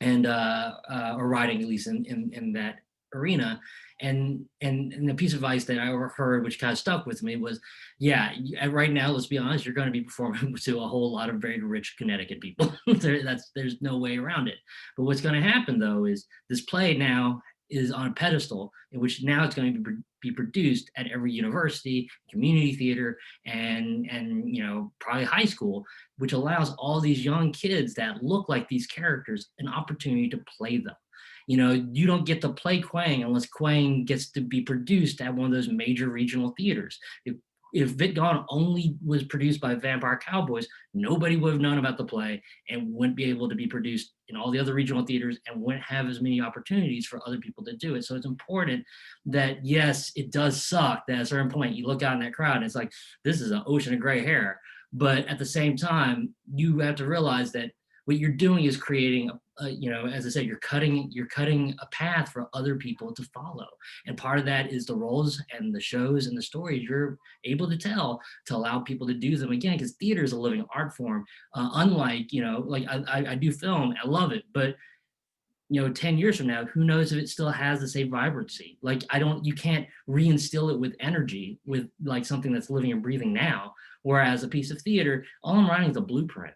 and or writing, at least in that arena. And the piece of advice that I overheard, which kind of stuck with me, was, yeah, right now, let's be honest, you're going to be performing to a whole lot of very rich Connecticut people. There's no way around it. But what's going to happen, though, is this play now is on a pedestal in which now it's going to be produced at every university, community theater, and you know, probably high school, which allows all these young kids that look like these characters an opportunity to play them. You know, you don't get to play Quang unless Quang gets to be produced at one of those major regional theaters. If Viet Thanh only was produced by Vampire Cowboys, nobody would have known about the play and wouldn't be able to be produced in all the other regional theaters and wouldn't have as many opportunities for other people to do it. So it's important that, yes, it does suck that at a certain point you look out in that crowd and it's like, this is an ocean of gray hair. But at the same time, you have to realize that what you're doing is creating you know, as I said, you're cutting a path for other people to follow. And part of that is the roles and the shows and the stories you're able to tell to allow people to do them again, because theater is a living art form. Unlike, you know, like I do film, I love it, but you know, 10 years from now, who knows if it still has the same vibrancy. Like you can't reinstill it with energy with like something that's living and breathing now. Whereas a piece of theater, all I'm writing is a blueprint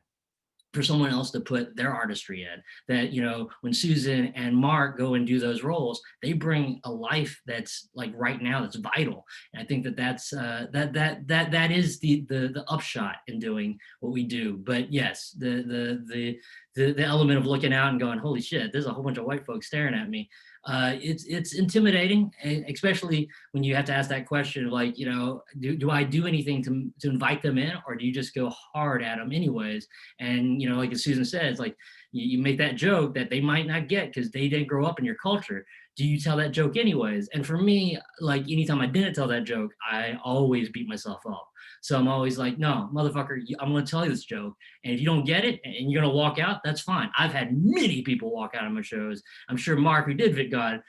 for someone else to put their artistry in. That, you know, when Susan and Mark go and do those roles, they bring a life that's like right now that's vital. And I think that that's that is the upshot in doing what we do. But yes, the element of looking out and going, holy shit, there's a whole bunch of white folks staring at me. It's intimidating, and especially when you have to ask that question of like, you know, do I do anything to invite them in, or do you just go hard at them anyways? And, you know, like as Susan says, like you make that joke that they might not get because they didn't grow up in your culture. Do you tell that joke anyways? And for me, like anytime I didn't tell that joke, I always beat myself up. So I'm always like, no, motherfucker, I'm going to tell you this joke. And if you don't get it and you're going to walk out, that's fine. I've had many people walk out of my shows. I'm sure Mark, who did Viet Thanh,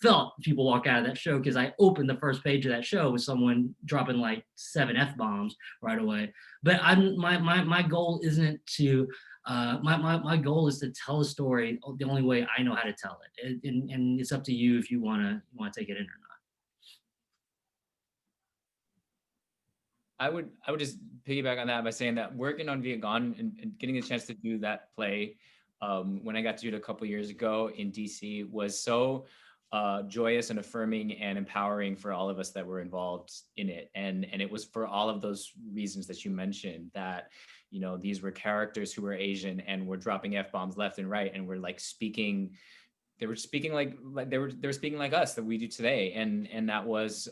felt people walk out of that show because I opened the first page of that show with someone dropping like 7 F-bombs right away. But my goal isn't to, my goal is to tell a story the only way I know how to tell it. And it's up to you if you want to take it in or not. I would just piggyback on that by saying that working on Viet Thanh and getting a chance to do that play when I got to do it a couple years ago in DC was so joyous and affirming and empowering for all of us that were involved in it. And it was for all of those reasons that you mentioned, that, you know, these were characters who were Asian and were dropping F-bombs left and right and were like speaking, they were speaking like they were speaking like us that we do today. And that was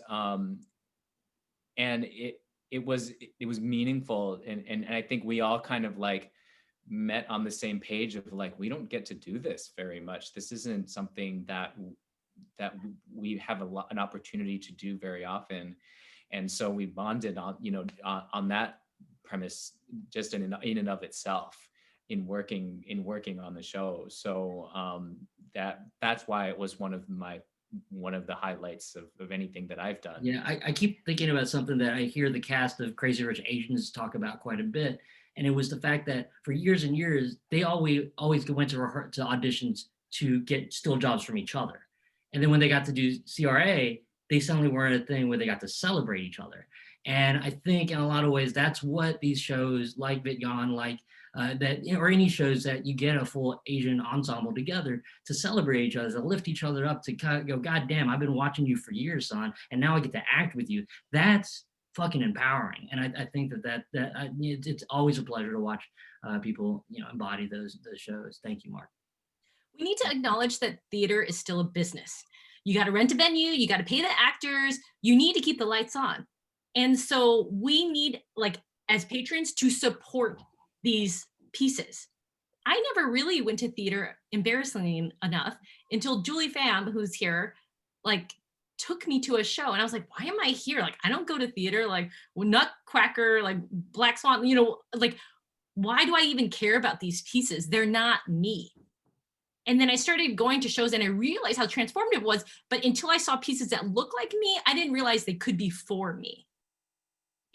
and it was meaningful, and I think we all kind of like met on the same page of like, we don't get to do this very much. This isn't something that we have an opportunity to do very often, and so we bonded on, you know, on that premise just in and of itself in working on the show. So that's why it was one of the highlights of anything that I've done. Yeah, I keep thinking about something that I hear the cast of Crazy Rich Asians talk about quite a bit. And it was the fact that for years and years, they always went to auditions to get still jobs from each other. And then when they got to do CRA, they suddenly were at a thing where they got to celebrate each other. And I think in a lot of ways, that's what these shows like Viet Thanh, like or any shows that you get a full Asian ensemble together to celebrate each other, to lift each other up, to kind of go, God damn, I've been watching you for years, son, and now I get to act with you. That's fucking empowering. And I think it's always a pleasure to watch people, embody those shows. Thank you, Mark. We need to acknowledge that theater is still a business. You got to rent a venue, you got to pay the actors, you need to keep the lights on. And so we need, like, as patrons, to support these pieces. I never really went to theater, embarrassingly enough, until Julie Pham, who's here, like, took me to a show, and I was like, why am I here? Like, I don't go to theater, like Nutcracker, like Black Swan, like, why do I even care about these pieces? They're not me. And then I started going to shows and I realized how transformative it was, but until I saw pieces that look like me, I didn't realize they could be for me.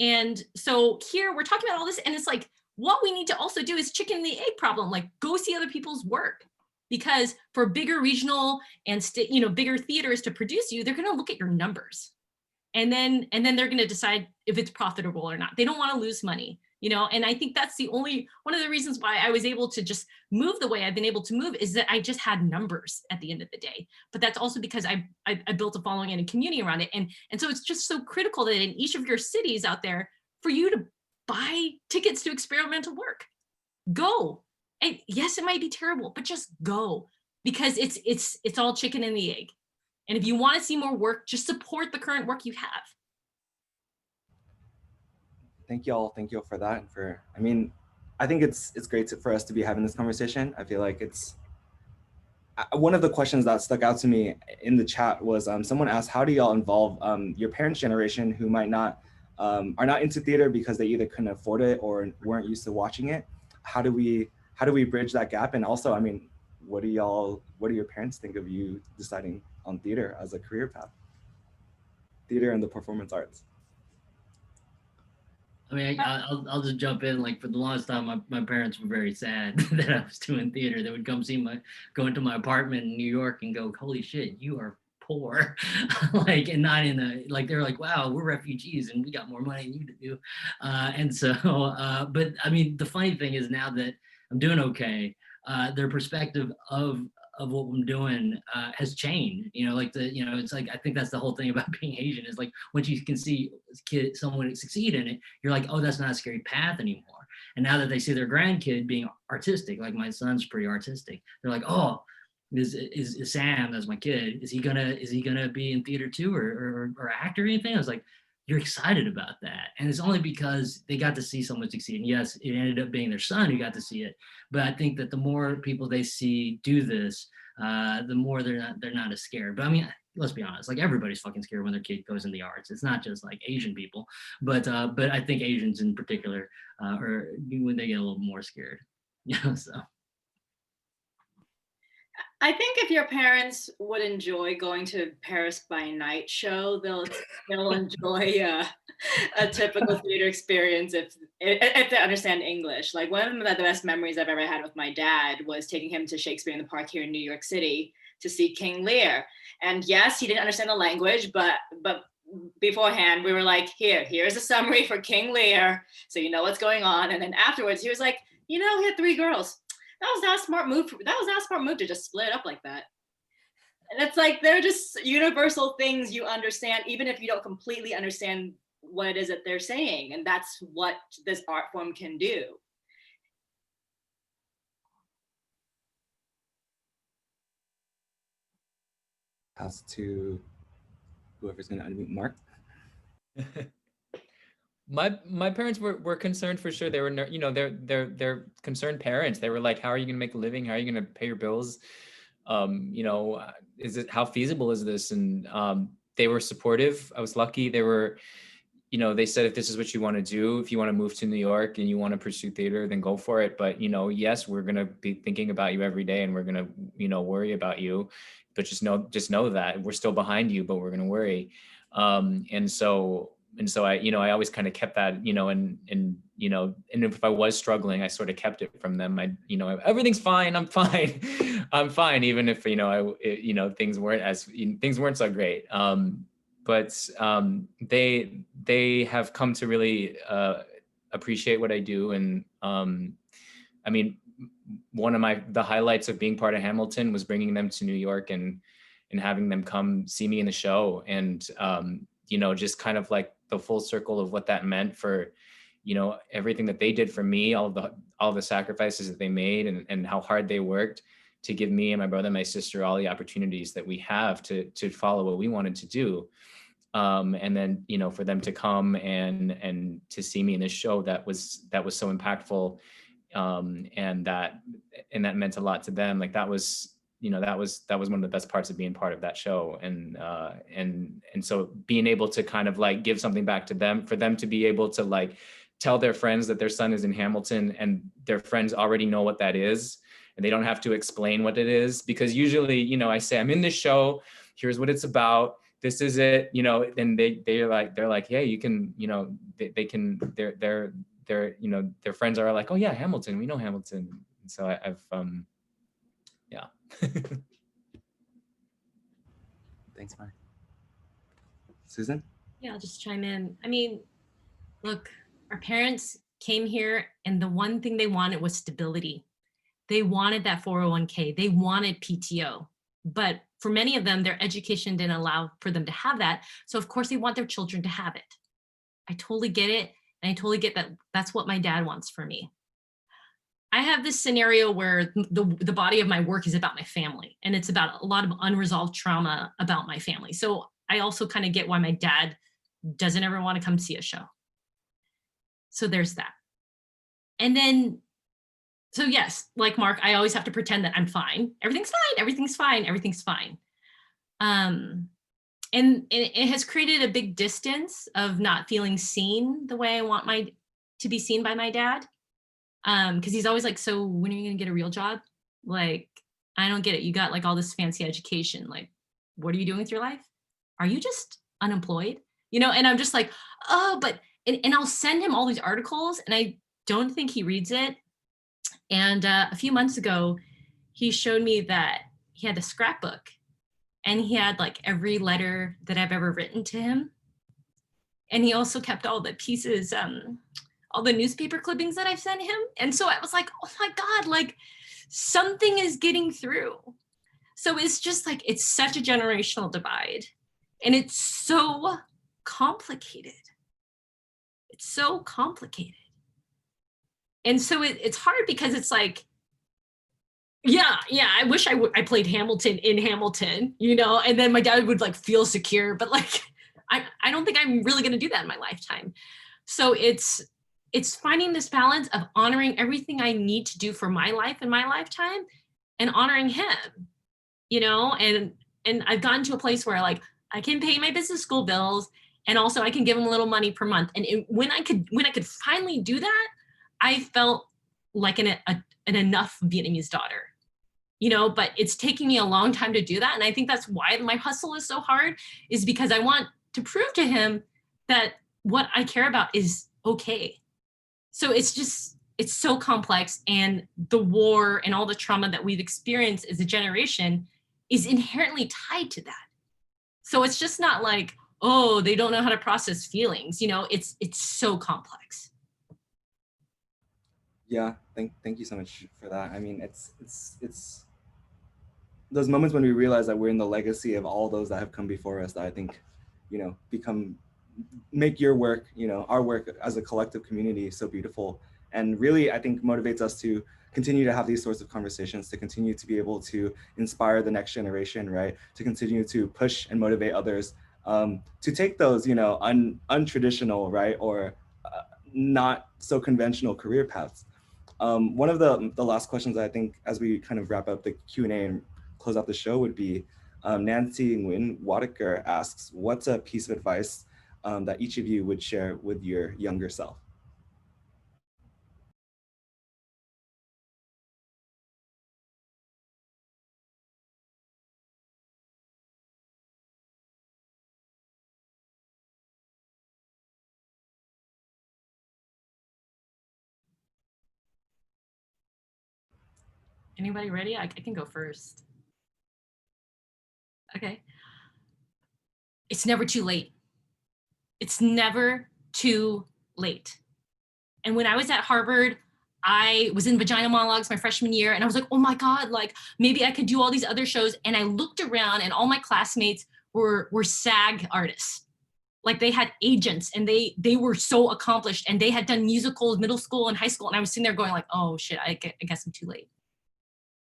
And so here we're talking about all this, and it's like, what we need to also do is chicken and the egg problem, like go see other people's work. Because for bigger regional and bigger theaters to produce you, they're gonna look at your numbers. And then they're gonna decide if it's profitable or not. They don't wanna lose money, and I think that's one of the reasons why I was able to just move the way I've been able to move, is that I just had numbers at the end of the day. But that's also because I built a following and a community around it. And so it's just so critical that in each of your cities out there, for you to buy tickets to experimental work, go. And yes, it might be terrible, but just go, because it's all chicken and the egg. And if you want to see more work, just support the current work you have. Thank you all for that. And I think it's great for us to be having this conversation. I feel like it's one of the questions that stuck out to me in the chat was someone asked, how do y'all involve your parents' generation who might not are not into theater because they either couldn't afford it or weren't used to watching it? How do we bridge that gap? And also, what do your parents think of you deciding on theater as a career path? Theater and the performance arts. I'll just jump in. Like, for the longest time, my parents were very sad that I was doing theater. They would go into my apartment in New York and go, holy shit, you are poor. Like, and not in a, like, they're like, wow, we're refugees and we got more money than you do. But the funny thing is, now that I'm doing okay, their perspective of what I'm doing has changed. It's like, I think that's the whole thing about being Asian, is like, once you can see someone succeed in it, you're like, oh, that's not a scary path anymore. And now that they see their grandkid being artistic, like my son's pretty artistic, they're like, oh, is Sam, that's my kid, is he gonna be in theater too, or act or anything? I was like, you're excited about that. And it's only because they got to see someone succeed. And yes, it ended up being their son who got to see it. But I think that the more people they see do this, the more they're not as scared. But let's be honest, like, everybody's fucking scared when their kid goes in the arts. It's not just like Asian people, but I think Asians in particular, or when they get a little more scared, so. I think if your parents would enjoy going to Paris by Night show, they'll enjoy a typical theater experience if they understand English. Like, one of the best memories I've ever had with my dad was taking him to Shakespeare in the Park here in New York City to see King Lear. And yes, he didn't understand the language, but beforehand we were like, here's a summary for King Lear, so you know what's going on. And then afterwards he was like, he had 3 girls. That was not a smart move. That was not a smart move to just split it up like that. And it's like, they're just universal things you understand, even if you don't completely understand what it is that they're saying. And that's what this art form can do. Pass to whoever's going to unmute. Mark. My parents were concerned, for sure. They were, they're concerned parents. They were like, how are you going to make a living? How are you going to pay your bills? How feasible is this? And they were supportive. I was lucky. They were, they said, if this is what you want to do, if you want to move to New York and you want to pursue theater, then go for it. But, yes, we're going to be thinking about you every day, and we're going to, worry about you. But just know that we're still behind you, but we're going to worry. And so I always kind of kept that, and if I was struggling, I sort of kept it from them. Everything's fine. I'm fine. I'm fine. Even if, things weren't so great. But they have come to really appreciate what I do. And I mean, one of the highlights of being part of Hamilton was bringing them to New York and having them come see me in the show. And, you know, just kind of like the full circle of what that meant for, you know, everything that they did for me, all the sacrifices that they made and how hard they worked to give me and my brother and my sister all the opportunities that we have to follow what we wanted to do. And then, you know, for them to come and to see me in this show that was so impactful. And that meant a lot to them. Like that was, you know, that was one of the best parts of being part of that show. And so being able to kind of like give something back to them, for them to be able to like tell their friends that their son is in Hamilton and their friends already know what that is, and they don't have to explain what it is. Because usually, you know, I say, I'm in this show, here's what it's about, this is it, you know, and they're like, yeah, you can, you know, they're, you know, their friends are like, oh yeah, Hamilton, we know Hamilton. And so I've, yeah. Thanks, Mark. Susan? Yeah, I'll just chime in. I mean, look, our parents came here and the one thing they wanted was stability. They wanted that 401k, they wanted PTO, but for many of them, their education didn't allow for them to have that. So of course they want their children to have it. I totally get it. And I totally get that that's what my dad wants for me. I have this scenario where the body of my work is about my family, and it's about a lot of unresolved trauma about my family. So I also kind of get why my dad doesn't ever want to come see a show. So there's that. And then, so yes, like Mark, I always have to pretend that I'm fine. Everything's fine, everything's fine, everything's fine. And it has created a big distance of not feeling seen the way I want to be seen by my dad. Because he's always like, so when are you gonna get a real job? Like, I don't get it. You got like all this fancy education. Like, what are you doing with your life? Are you just unemployed? You know, and I'm just like, oh, but, and I'll send him all these articles and I don't think he reads it. And a few months ago, he showed me that he had a scrapbook and he had like every letter that I've ever written to him. And he also kept all the pieces, all the newspaper clippings that I've sent him. And so I was like, oh my God, like something is getting through. So it's just like, it's such a generational divide and it's so complicated. It's so complicated. And so it's hard because it's like, yeah, I wish I played Hamilton in Hamilton, you know, and then my dad would like feel secure, but like, I don't think I'm really gonna do that in my lifetime. So it's finding this balance of honoring everything I need to do for my life in my lifetime and honoring him, you know, and I've gotten to a place where like, I can pay my business school bills and also I can give him a little money per month. And when I could finally do that, I felt like an enough Vietnamese daughter, you know, but it's taking me a long time to do that. And I think that's why my hustle is so hard, is because I want to prove to him that what I care about is okay. So it's so complex, and the war and all the trauma that we've experienced as a generation is inherently tied to that. So it's just not like, oh, they don't know how to process feelings, you know, it's so complex. Yeah, thank you so much for that. I mean, it's those moments when we realize that we're in the legacy of all those that have come before us that I think, you know, make your work, you know, our work as a collective community so beautiful. And really, I think motivates us to continue to have these sorts of conversations, to continue to be able to inspire the next generation, right? To continue to push and motivate others to take those, you know, untraditional, right? Or not so conventional career paths. One of the last questions I think as we kind of wrap up the Q&A and close out the show would be, Nancy Nguyen Wadaker asks, what's a piece of advice that each of you would share with your younger self? Anybody ready? I can go first. Okay. It's never too late. It's never too late. And when I was at Harvard, I was in Vagina Monologues my freshman year, and I was like, oh my God, like maybe I could do all these other shows. And I looked around and all my classmates were SAG artists. Like they had agents and they were so accomplished and they had done musicals, middle school and high school. And I was sitting there going like, oh shit, I guess I'm too late.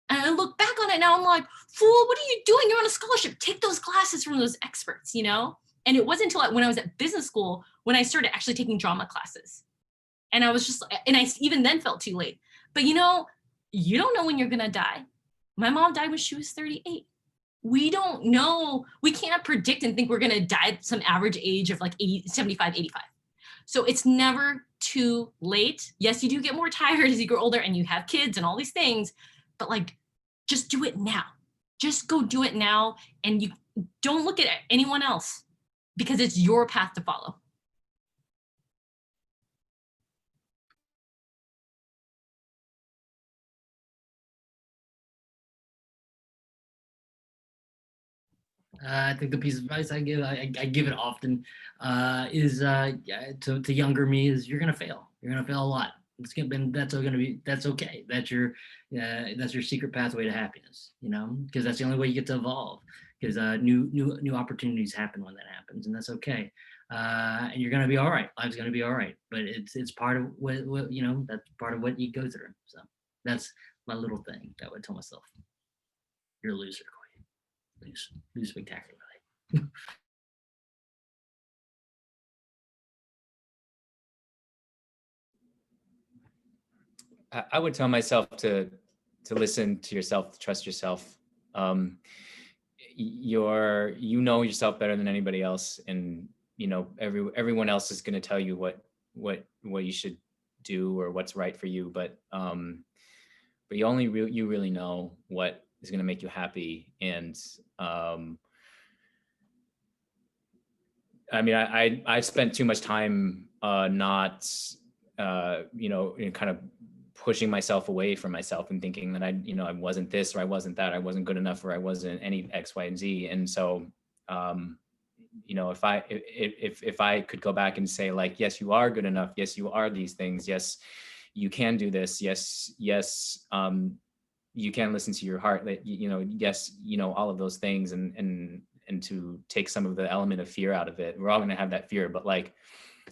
And I look back on it now, I'm like, fool, what are you doing? You're on a scholarship. Take those classes from those experts, you know? And it wasn't until when I was at business school when I started actually taking drama classes. And I was just, and I even then felt too late. But you know, you don't know when you're gonna die. My mom died when she was 38. We don't know, we can't predict and think we're gonna die at some average age of like 80, 75, 85. So it's never too late. Yes, you do get more tired as you grow older and you have kids and all these things, but like, just do it now. Just go do it now. And you don't look at anyone else because it's your path to follow. I think the piece of advice I give it often, is to younger me is you're gonna fail. You're gonna fail a lot. That's okay. That's your secret pathway to happiness. You know, because that's the only way you get to evolve. Because new opportunities happen when that happens, and that's okay. And you're gonna be all right. Life's gonna be all right. But it's part of what you know. That's part of what you go through. So that's my little thing that I would tell myself. You're a loser. Lose spectacularly. I would tell myself to listen to yourself, to trust yourself. You know yourself better than anybody else, and you know everyone else is going to tell you what you should do or what's right for you. But you really know what is going to make you happy. And I mean, I've spent too much time not, you know, kind of pushing myself away from myself and thinking that I wasn't this or I wasn't that, I wasn't good enough or I wasn't any X, Y, and Z. And so, you know, if I could go back and say like, yes, you are good enough. Yes, you are these things. Yes, you can do this. Yes, you can listen to your heart. That you know, yes, you know, all of those things, and to take some of the element of fear out of it. We're all going to have that fear, but like,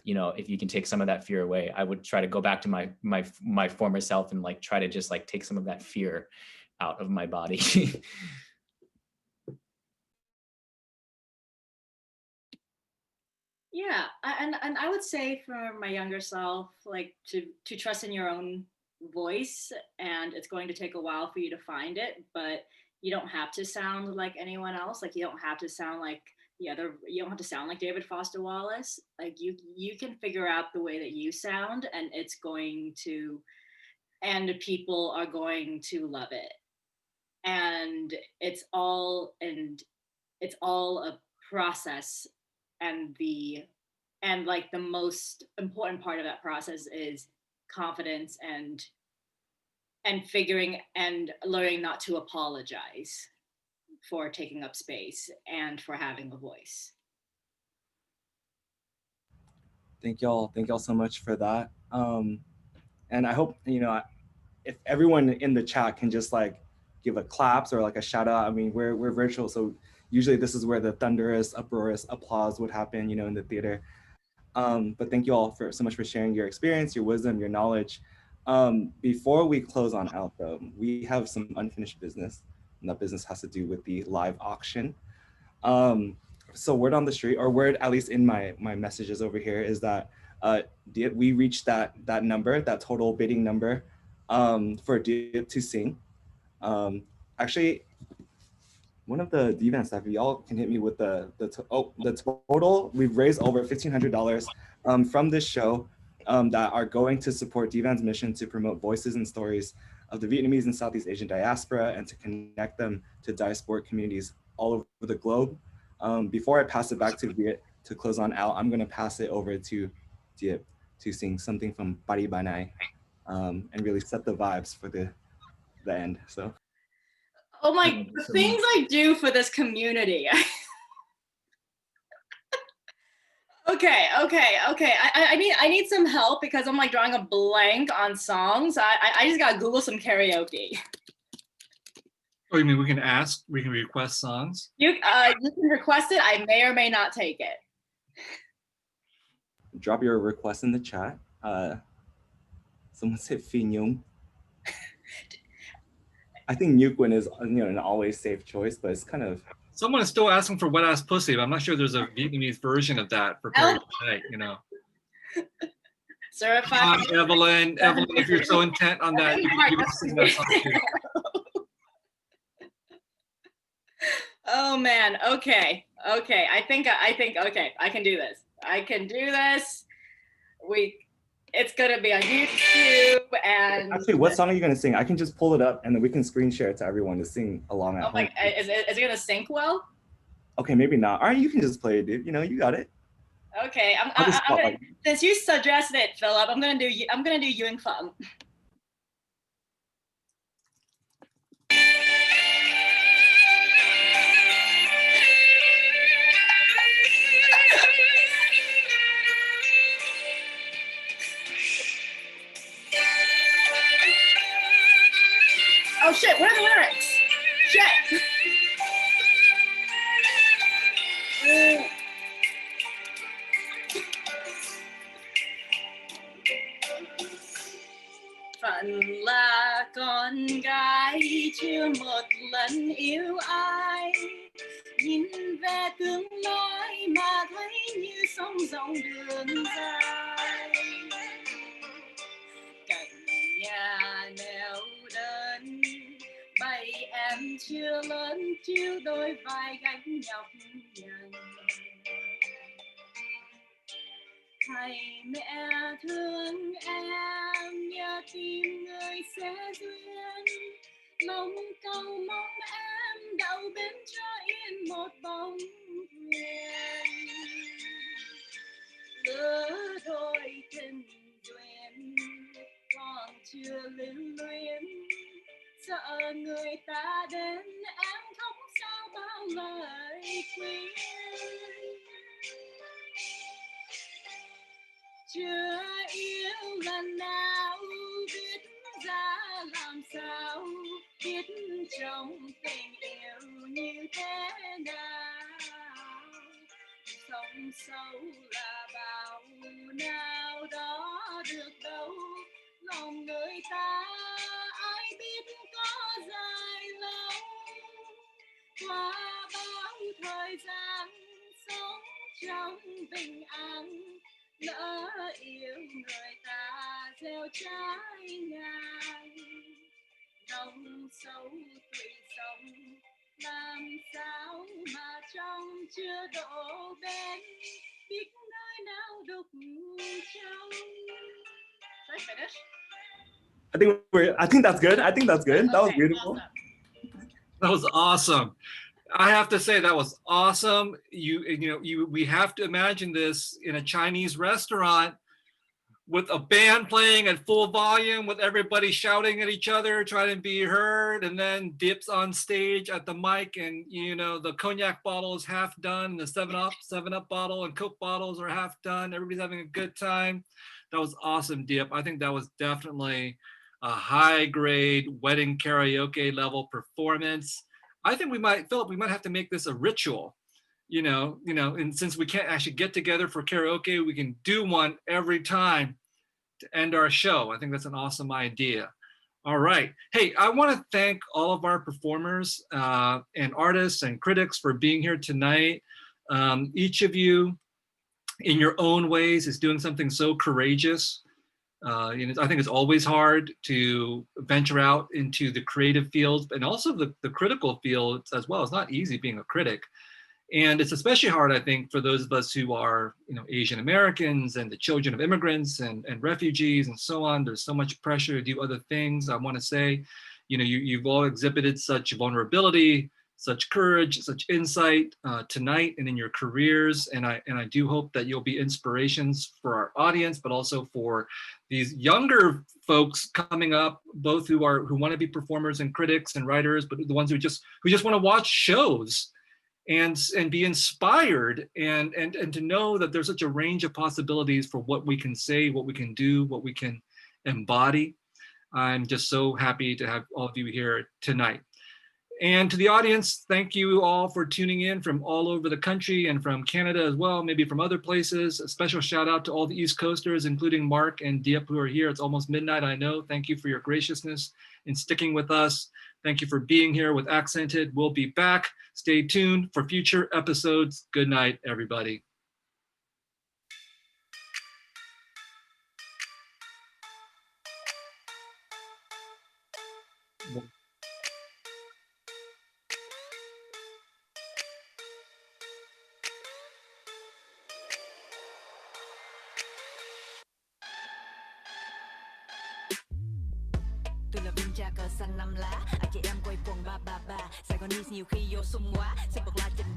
you know, if you can take some of that fear away, I would try to go back to my former self and like try to just like take some of that fear out of my body. Yeah, and I would say for my younger self, like to trust in your own voice, and it's going to take a while for you to find it, but you don't have to sound like anyone else. Like you don't have to sound like you don't have to sound like David Foster Wallace. Like you can figure out the way that you sound, and it's going to, and people are going to love it. And it's all a process, and like the most important part of that process is confidence and figuring and learning not to apologize for taking up space and for having a voice. Thank y'all so much for that. And I hope, you know, if everyone in the chat can just like give a claps or like a shout out. I mean, we're virtual, so usually this is where the thunderous, uproarious applause would happen, you know, in the theater. But thank you all so much for sharing your experience, your wisdom, your knowledge. Before we close on out though, we have some unfinished business, and that business has to do with the live auction. So word on the street, or word at least in my messages over here, is that we reached that number, that total bidding number for Diep to sing. Actually, one of the DVAN staff, if y'all can hit me with the total, we've raised over $1,500 from this show that are going to support DVAN's mission to promote voices and stories of the Vietnamese and Southeast Asian diaspora and to connect them to diasporic communities all over the globe. Before I pass it back to Viet to close on out, I'm going to pass it over to Diep to sing something from Pari Banai and really set the vibes for the end. So. Oh my, the things I do for this community. Okay. I need some help because I'm like drawing a blank on songs. I just gotta Google some karaoke. Oh, you mean we can request songs? You can request it. I may or may not take it. Drop your request in the chat. Someone said Qui Nguyen. I think Nguyen is an always safe choice, but it's kind of. Someone is still asking for Wet Ass Pussy, but I'm not sure there's a Vietnamese version of that prepared tonight, Certified. Evelyn, if you're so intent on that, you can sing that song too. Oh man. Okay. I think okay. I can do this. It's gonna be on YouTube and. Actually, what song are you gonna sing? I can just pull it up and then we can screen share it to everyone to sing along at home. Like, is it gonna sync well? Okay, maybe not. All right, you can just play it, dude. You got it. Okay, I'm gonna, since you suggested it, Philip, I'm gonna do Yuan Feng. Oh shit, what are the lyrics? Shit. Phận là con gái chưa một lần yêu ai, nhìn về tương lai mà thấy như sóng dòng đường dài. Cạnh nhà neo đơn, bầy em chưa lớn chiếu đôi vai gánh nhọc nhằn. Thầy mẹ thương em, nhớ tìm người sẽ duyên, lòng cầu mong em đậu bên cho yên một bóng thuyền. Lứa đôi tình duyên còn chưa lưu luyến, sợ người ta đến em khóc sao bao lời khuyên. Chưa yêu lần nào biết ra làm sao, biết trong tình yêu như thế nào. Sống sâu là bao nào đó được đâu, lòng người ta ai biết có dài lâu. Qua bao thời gian sống trong bình an, lỡ yêu người ta gieo trái ngang. Nông sâu tùy sông, làm sao mà trong chưa đổ bên, biết nơi nào đục trong. Should I finish? I think that's good. That was beautiful. Awesome. That was awesome. I have to say that was awesome. We have to imagine this in a Chinese restaurant with a band playing at full volume, with everybody shouting at each other, trying to be heard, and then Diep's on stage at the mic, and the cognac bottle is half done, and the 7-Up bottle and Coke bottles are half done. Everybody's having a good time. That was awesome, Diep. I think that was definitely a high-grade wedding karaoke level performance. I think Philip, we might have to make this a ritual, and since we can't actually get together for karaoke, we can do one every time to end our show. I think that's an awesome idea. All right. Hey, I want to thank all of our performers and artists and critics for being here tonight. Each of you, in your own ways, is doing something so courageous. I think it's always hard to venture out into the creative fields, and also the critical fields as well. It's not easy being a critic. And it's especially hard, I think, for those of us who are, Asian Americans and the children of immigrants and refugees and so on. There's so much pressure to do other things. I want to say, you've all exhibited such vulnerability, such courage, such insight tonight and in your careers. And I do hope that you'll be inspirations for our audience, but also for these younger folks coming up, both who want to be performers and critics and writers, but the ones who just want to watch shows and be inspired and to know that there's such a range of possibilities for what we can say, what we can do, what we can embody. I'm just so happy to have all of you here tonight. And to the audience, thank you all for tuning in from all over the country and from Canada as well, maybe from other places. A special shout out to all the East Coasters, including Marc and Diep who are here. It's almost midnight, I know. Thank you for your graciousness in sticking with us. Thank you for being here with Accented. We'll be back. Stay tuned for future episodes. Good night, everybody. Tôi là viên cha cờ xanh năm lá, anh chị em quay quần ba ba ba. Sài Gòn nhiều khi vô sung quá, sẽ bật la trình bày.